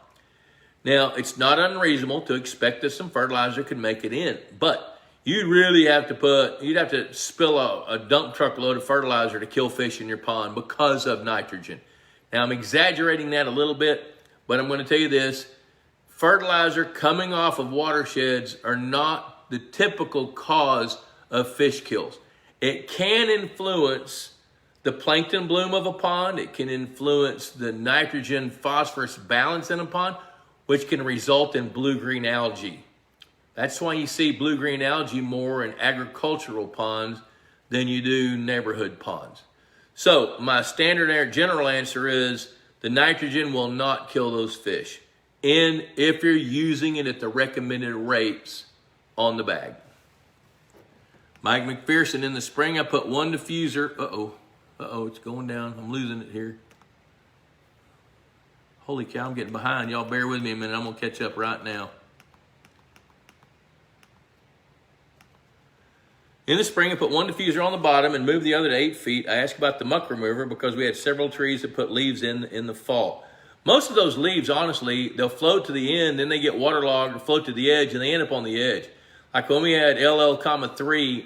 B: Now, it's not unreasonable to expect that some fertilizer could make it in, but you'd have to spill a dump truck load of fertilizer to kill fish in your pond because of nitrogen. Now, I'm exaggerating that a little bit, but I'm going to tell you this. Fertilizer coming off of watersheds are not the typical cause of fish kills. It can influence the plankton bloom of a pond. It can influence the nitrogen phosphorus balance in a pond, which can result in blue-green algae. That's why you see blue-green algae more in agricultural ponds than you do neighborhood ponds. So my standard general answer is the nitrogen will not kill those fish. and if you're using it at the recommended rates on the bag. Mike McPherson, in the spring, I put one diffuser. It's going down. I'm losing it here. Holy cow, I'm getting behind. Y'all bear with me a minute. I'm going to catch up right now. In the spring, I put one diffuser on the bottom and moved the other to 8 feet. I asked about the muck remover because we had several trees that put leaves in the fall. Most of those leaves, honestly, they'll float to the end, then they get waterlogged or float to the edge, and they end up on the edge. Like when we had LL-3,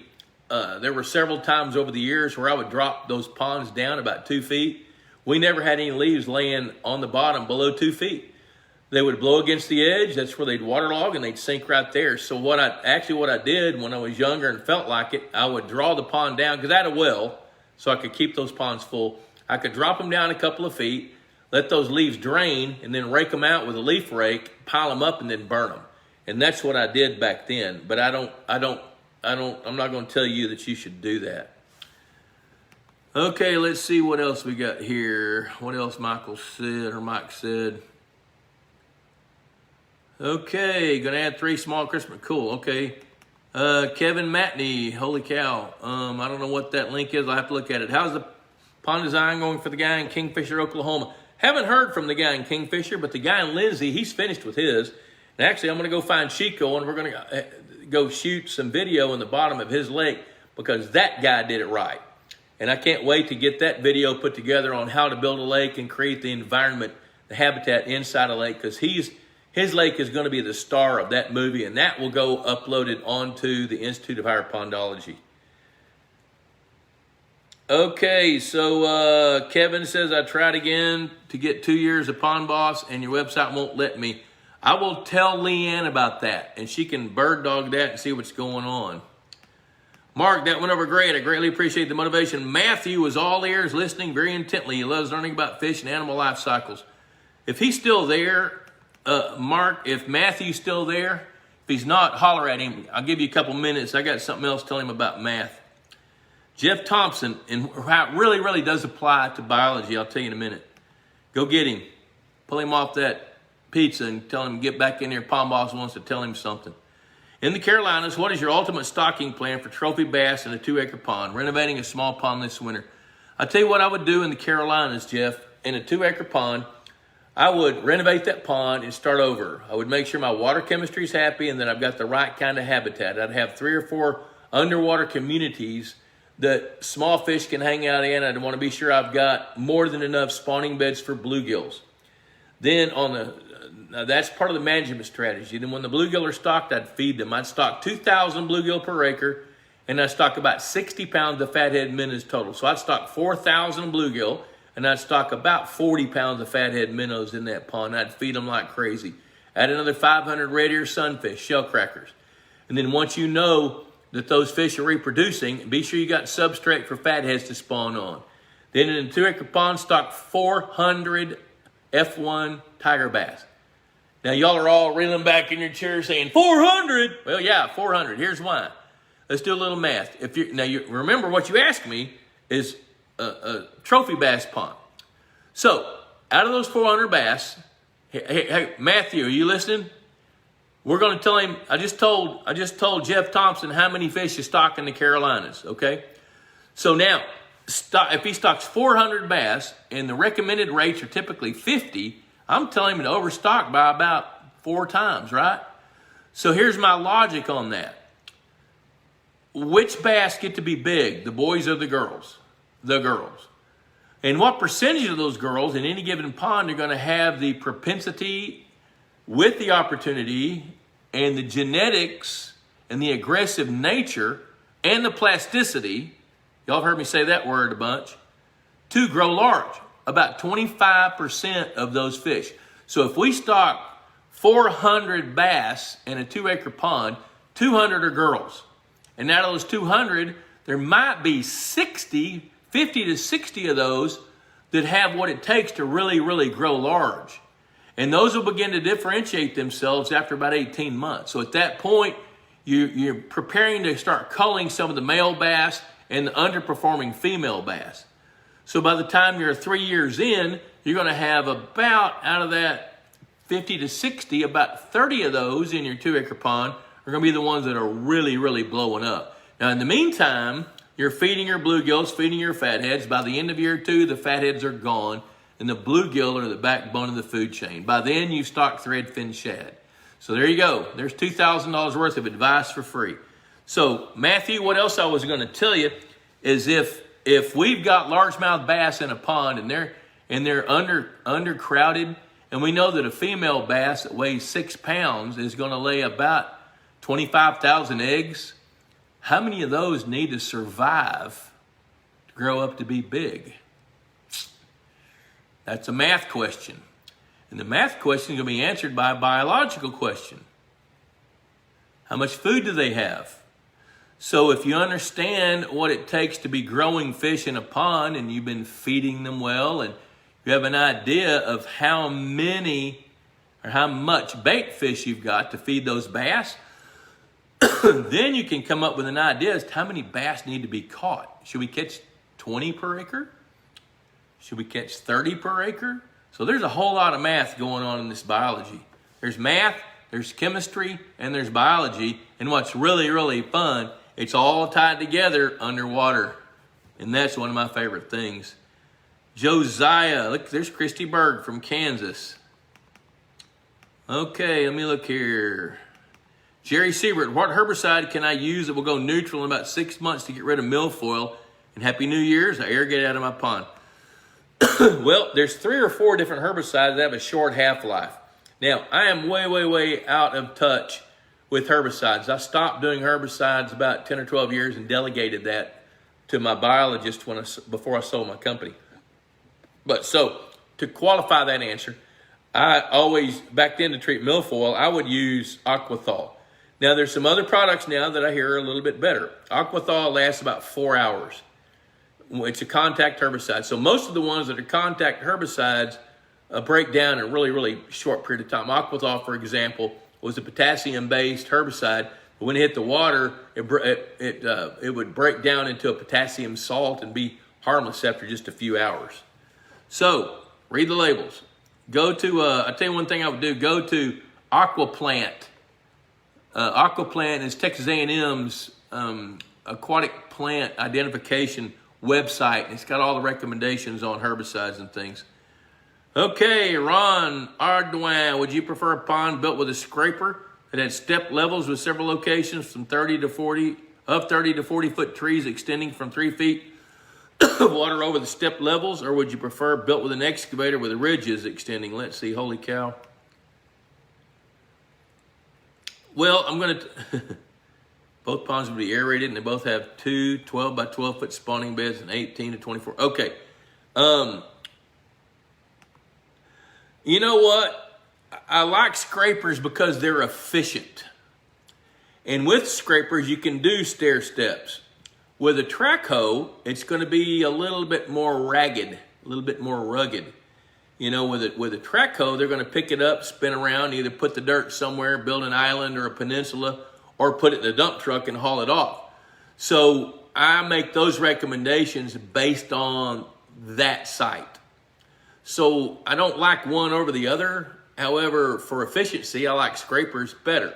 B: there were several times over the years where I would drop those ponds down about 2 feet. We never had any leaves laying on the bottom below 2 feet. They would blow against the edge. That's where they'd waterlog and they'd sink right there. So what I did when I was younger and felt like it, I would draw the pond down because I had a well, so I could keep those ponds full. I could drop them down a couple of feet, let those leaves drain, and then rake them out with a leaf rake, pile them up, and then burn them. And that's what I did back then. But I'm not going to tell you that you should do that. Okay, let's see what else we got here. What else Mike said. Okay, gonna add 3 small Christmas. Cool, okay. Kevin Matney, holy cow. I don't know what that link is. I'll have to look at it. How's the pond design going for the guy in Kingfisher, Oklahoma? Haven't heard from the guy in Kingfisher, but the guy in Lindsay, he's finished with his. And actually, I'm gonna go find Chico and we're gonna go shoot some video in the bottom of his lake because that guy did it right. And I can't wait to get that video put together on how to build a lake and create the environment, the habitat inside a lake, because his lake is going to be the star of that movie, and that will go uploaded onto the Institute of Higher Pondology. Okay, so Kevin says, I tried again to get 2 years of Pond Boss, and your website won't let me. I will tell Leanne about that, and she can bird dog that and see what's going on. Mark, that went over great. I greatly appreciate the motivation. Matthew was all ears, listening very intently. He loves learning about fish and animal life cycles. If he's still there, Mark, if Matthew's still there, if he's not, holler at him. I'll give you a couple minutes. I got something else to tell him about math. Jeff Thompson, and how it really, really does apply to biology, I'll tell you in a minute. Go get him. Pull him off that pizza and tell him to get back in there. Pond Boss wants to tell him something. In the Carolinas, what is your ultimate stocking plan for trophy bass in a 2-acre pond? Renovating a small pond this winter. I'll tell you what I would do in the Carolinas, Jeff. In a 2-acre pond, I would renovate that pond and start over. I would make sure my water chemistry is happy and that I've got the right kind of habitat. I'd have 3 or 4 underwater communities that small fish can hang out in. I'd want to be sure I've got more than enough spawning beds for bluegills. Then that's part of the management strategy. Then when the bluegill are stocked, I'd feed them. I'd stock 2,000 bluegill per acre, and I'd stock about 60 pounds of fathead minnows total. So I'd stock 4,000 bluegill, and I'd stock about 40 pounds of fathead minnows in that pond. I'd feed them like crazy. Add another 500 red ear sunfish, shell crackers. And then once you know that those fish are reproducing, be sure you got substrate for fatheads to spawn on. Then in a 2-acre pond, stock 400 F1 tiger bass. Now, y'all are all reeling back in your chair saying, 400? Well, yeah, 400. Here's why. Let's do a little math. You remember what you asked me is a trophy bass pond. So, out of those 400 bass, hey, Matthew, are you listening? We're going to tell him, I just told Jeff Thompson how many fish you stock in the Carolinas, okay? So now, if he stocks 400 bass, and the recommended rates are typically 50, I'm telling him to overstock by about 4 times, right? So here's my logic on that. Which bass get to be big, the boys or the girls? The girls. And what percentage of those girls in any given pond are going to have the propensity with the opportunity and the genetics and the aggressive nature and the plasticity, y'all have heard me say that word a bunch, to grow large. About 25% of those fish. So if we stock 400 bass in a 2-acre pond, 200 are girls. And out of those 200, there might be 50 to 60 of those that have what it takes to really, really grow large. And those will begin to differentiate themselves after about 18 months. So at that point, you're preparing to start culling some of the male bass and the underperforming female bass. So by the time you're 3 years in, you're going to have about, out of that 50 to 60, about 30 of those in your 2-acre pond are going to be the ones that are really, really blowing up. Now, in the meantime, you're feeding your bluegills, feeding your fatheads. By the end of year 2, the fatheads are gone, and the bluegill are the backbone of the food chain. By then, you've stocked threadfin shad. So there you go. There's $2,000 worth of advice for free. So, Matthew, what else I was going to tell you is if we've got largemouth bass in a pond and they're undercrowded, and we know that a female bass that weighs 6 pounds is going to lay about 25,000 eggs, how many of those need to survive to grow up to be big? That's a math question. And the math question is going to be answered by a biological question. How much food do they have? So if you understand what it takes to be growing fish in a pond and you've been feeding them well and you have an idea of how many or how much bait fish you've got to feed those bass, then you can come up with an idea as to how many bass need to be caught. Should we catch 20 per acre? Should we catch 30 per acre? So there's a whole lot of math going on in this biology. There's math, there's chemistry, and there's biology. And what's really, really fun, it's all tied together underwater. And that's one of my favorite things. Josiah, look, there's Christy Berg from Kansas. Okay, let me look here. Jerry Siebert, what herbicide can I use that will go neutral in about 6 months to get rid of milfoil? And Happy New Year's, I irrigate out of my pond. Well, there's 3 or 4 different herbicides that have a short half-life. Now, I am way, way, way out of touch with herbicides. I stopped doing herbicides about 10 or 12 years and delegated that to my biologist before I sold my company. But so, to qualify that answer, I always, back then to treat milfoil, I would use Aquathol. Now, there's some other products now that I hear are a little bit better. Aquathol lasts about 4 hours. It's a contact herbicide. So most of the ones that are contact herbicides break down in a really, really short period of time. Aquathol, for example, was a potassium-based herbicide. But when it hit the water, it would break down into a potassium salt and be harmless after just a few hours. So, read the labels. Go to, I'll tell you one thing I would do. Go to Aquaplant. Aquaplant is Texas A&M's aquatic plant identification website. It's got all the recommendations on herbicides and things. Okay, Ron Ardoin, would you prefer a pond built with a scraper that had step levels with several locations from 30 to 40 foot trees extending from 3 feet of water over the step levels, or would you prefer built with an excavator with ridges extending? Let's see, holy cow. Well, I'm going to... Both ponds will be aerated, and they both have 2 12 by 12 foot spawning beds and 18 to 24. Okay. You know what? I like scrapers because they're efficient. And with scrapers, you can do stair steps. With a track hoe, it's going to be a little bit more ragged, a little bit more rugged. You know, with a track hoe, they're going to pick it up, spin around, either put the dirt somewhere, build an island or a peninsula, or put it in a dump truck and haul it off. So I make those recommendations based on that site. So I don't like one over the other. However, for efficiency, I like scrapers better.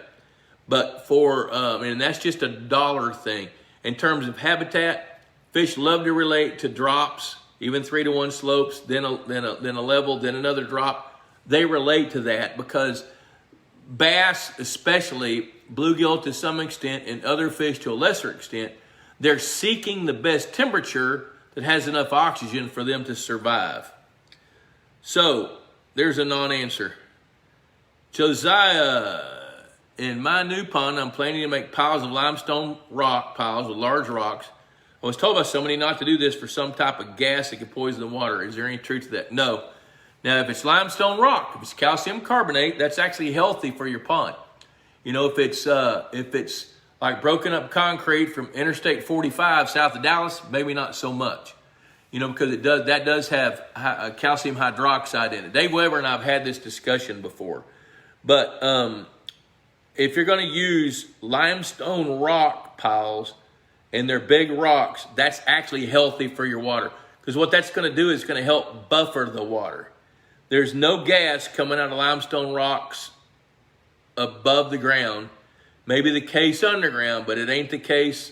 B: But and that's just a dollar thing. In terms of habitat, fish love to relate to drops, even 3-to-1 slopes, then a level, then another drop. They relate to that because bass, especially bluegill to some extent, and other fish to a lesser extent, they're seeking the best temperature that has enough oxygen for them to survive. So, there's a non-answer. Josiah, in my new pond, I'm planning to make piles of limestone rock piles with large rocks. I was told by somebody not to do this for some type of gas that could poison the water. Is there any truth to that? No. Now, if it's limestone rock, if it's calcium carbonate, that's actually healthy for your pond. You know, if it's like broken up concrete from Interstate 45 south of Dallas, maybe not so much. You know, because that does have calcium hydroxide in it. Dave Weber and I have had this discussion before. But if you're going to use limestone rock piles and they're big rocks, that's actually healthy for your water. Because what that's going to do is going to help buffer the water. there's no gas coming out of limestone rocks above the ground. Maybe the case underground, but it ain't the case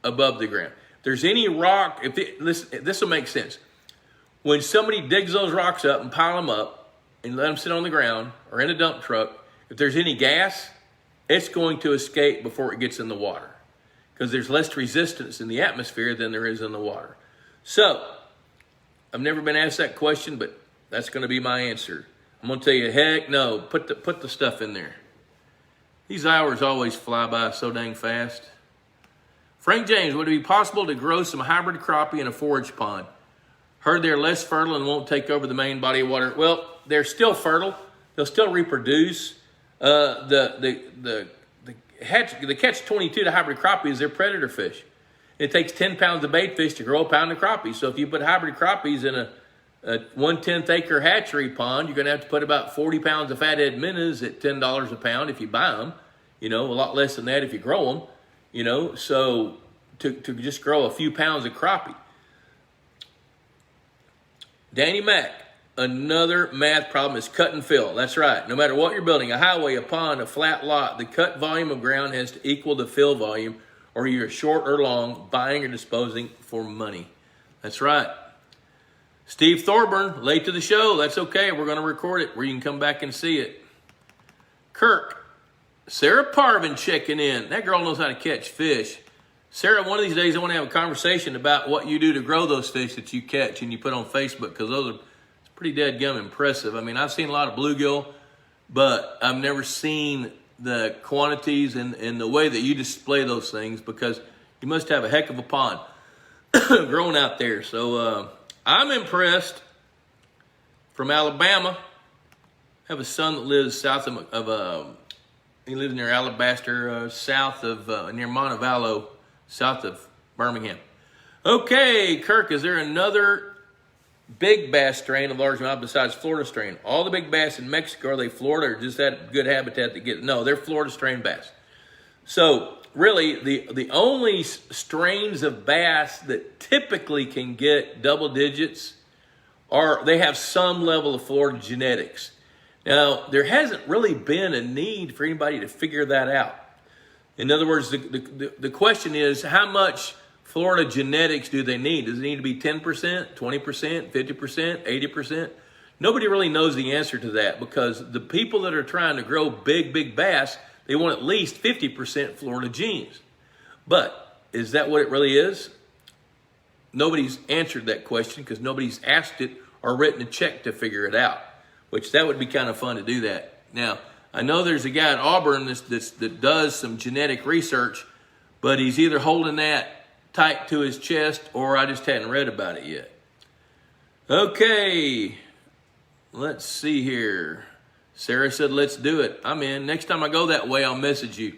B: above the ground. If there's any rock, this will make sense. When somebody digs those rocks up and pile them up and let them sit on the ground or in a dump truck, if there's any gas, it's going to escape before it gets in the water because there's less resistance in the atmosphere than there is in the water. So, I've never been asked that question, but that's going to be my answer. I'm going to tell you, heck no, put the stuff in there. These hours always fly by so dang fast. Frank James, would it be possible to grow some hybrid crappie in a forage pond? Heard they're less fertile and won't take over the main body of water. Well, they're still fertile. They'll still reproduce. The catch-22 to hybrid crappie is their predator fish. It takes 10 pounds of bait fish to grow a pound of crappie. So if you put hybrid crappies in a 1/10 acre hatchery pond, you're going to have to put about 40 pounds of fathead minnows at $10 a pound if you buy them. A lot less than that if you grow them. So to just grow a few pounds of crappie. Danny Mack, another math problem is cut and fill. That's right. No matter what you're building, a highway, a pond, a flat lot, the cut volume of ground has to equal the fill volume, or you're short or long, buying or disposing for money. That's right. Steve Thorburn, late to the show. That's okay. We're going to record it where you can come back and see it. Kirk, Sarah Parvin checking in. That girl knows how to catch fish. Sarah, one of these days I want to have a conversation about what you do to grow those fish that you catch and you put on Facebook, because those are pretty dadgum impressive. I mean, I've seen a lot of bluegill, but I've never seen the quantities and the way that you display those things, because you must have a heck of a pond growing out there. So I'm impressed. From Alabama. I have a son that lives south he lives near Alabaster, south of, near Montevallo, south of Birmingham. Okay, Kirk, is there another big bass strain of largemouth besides Florida strain? All the big bass in Mexico, are they Florida or just that good habitat to get? No, they're Florida strain bass. So really, the only strains of bass that typically can get double digits they have some level of Florida genetics. Now, there hasn't really been a need for anybody to figure that out. In other words, the question is, how much Florida genetics do they need? Does it need to be 10%, 20%, 50%, 80%? Nobody really knows the answer to that, because the people that are trying to grow big bass, they want at least 50% Florida genes. But is that what it really is? Nobody's answered that question because nobody's asked it or written a check to figure it out, which that would be kind of fun to do that. Now, I know there's a guy at Auburn that does some genetic research, but he's either holding that tight to his chest or I just hadn't read about it yet. Okay, let's see here. Sarah said, let's do it. I'm in. Next time I go that way, I'll message you.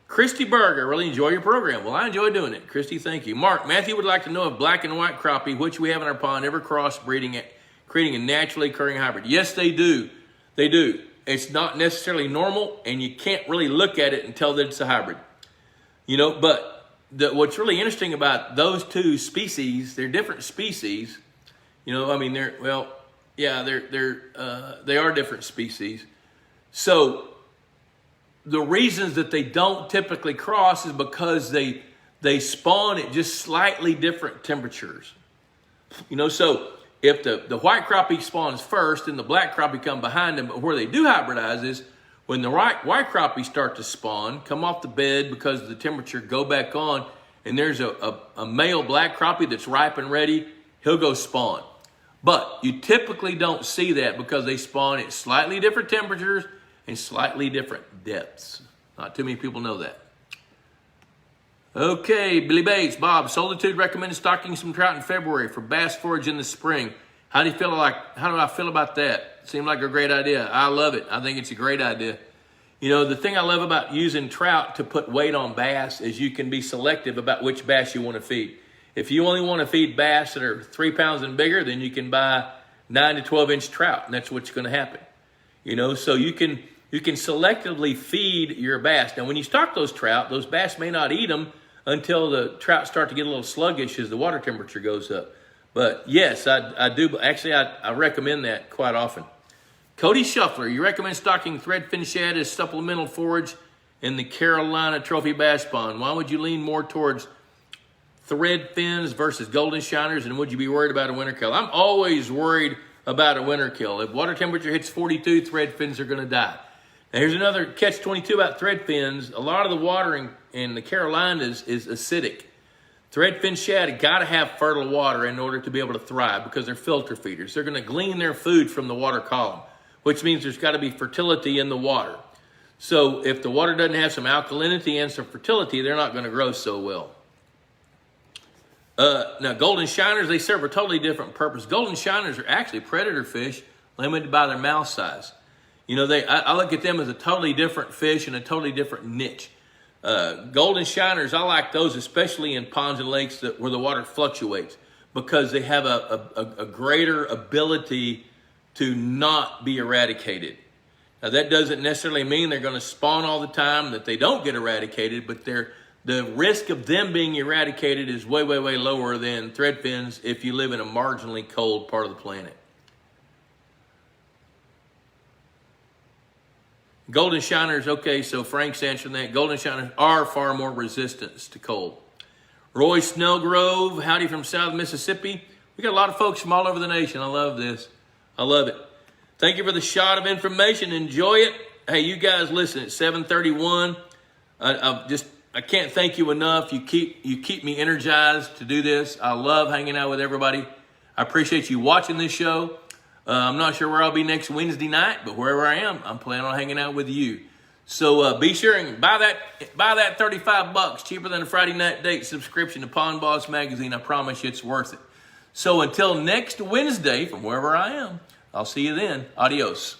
B: Christy Berg, I really enjoy your program. Well, I enjoy doing it. Christy, thank you. Mark, Matthew would like to know if black and white crappie, which we have in our pond, ever crossbreeding it, creating a naturally occurring hybrid. Yes, they do. They do. It's not necessarily normal, and you can't really look at it and tell that it's a hybrid. But what's really interesting about those two species, they're different species. They are different species. So the reasons that they don't typically cross is because they spawn at just slightly different temperatures. So if the white crappie spawns first and the black crappie come behind them, but where they do hybridize is when the white crappie start to spawn, come off the bed because of the temperature, go back on, and there's a male black crappie that's ripe and ready, he'll go spawn. But you typically don't see that because they spawn at slightly different temperatures and slightly different depths. Not too many people know that. Okay, Billy Bates, Bob, Solitude recommended stocking some trout in February for bass forage in the spring. How do I feel about that? Seemed like a great idea. I love it. I think it's a great idea. The thing I love about using trout to put weight on bass is you can be selective about which bass you want to feed. If you only want to feed bass that are 3 pounds and bigger, then you can buy 9 to 12 inch trout, and that's what's going to happen. So you can selectively feed your bass. Now, when you stock those trout, those bass may not eat them until the trout start to get a little sluggish as the water temperature goes up. But yes, I do. Actually, I recommend that quite often. Cody Shuffler, you recommend stocking threadfin shad as supplemental forage in the Carolina Trophy Bass Pond. Why would you lean more towards thread fins versus golden shiners, and would you be worried about a winter kill? I'm always worried about a winter kill. If water temperature hits 42, thread fins are going to die. Now here's another catch-22 about thread fins. A lot of the water in the Carolinas is acidic. Threadfin shad have got to have fertile water in order to be able to thrive because they're filter feeders. They're going to glean their food from the water column, which means there's got to be fertility in the water. So if the water doesn't have some alkalinity and some fertility, they're not going to grow so well. Now, golden shiners, they serve a totally different purpose. Golden shiners are actually predator fish limited by their mouth size. You know, I look at them as a totally different fish and a totally different niche. Golden shiners, I like those, especially in ponds and lakes where the water fluctuates, because they have a greater ability to not be eradicated. Now, that doesn't necessarily mean they're going to spawn all the time, that they don't get eradicated, but the risk of them being eradicated is way, way, way lower than threadfins if you live in a marginally cold part of the planet. Golden shiners, okay, so Frank's answering that. Golden shiners are far more resistant to cold. Roy Snellgrove, howdy from South Mississippi. We got a lot of folks from all over the nation. I love this. I love it. Thank you for the shot of information. Enjoy it. Hey, you guys listen, at 7:31. I can't thank you enough. You keep me energized to do this. I love hanging out with everybody. I appreciate you watching this show. I'm not sure where I'll be next Wednesday night, but wherever I am, I'm planning on hanging out with you. So be sure and buy that $35, cheaper than a Friday night date subscription to Pond Boss Magazine. I promise you it's worth it. So until next Wednesday, from wherever I am, I'll see you then. Adios.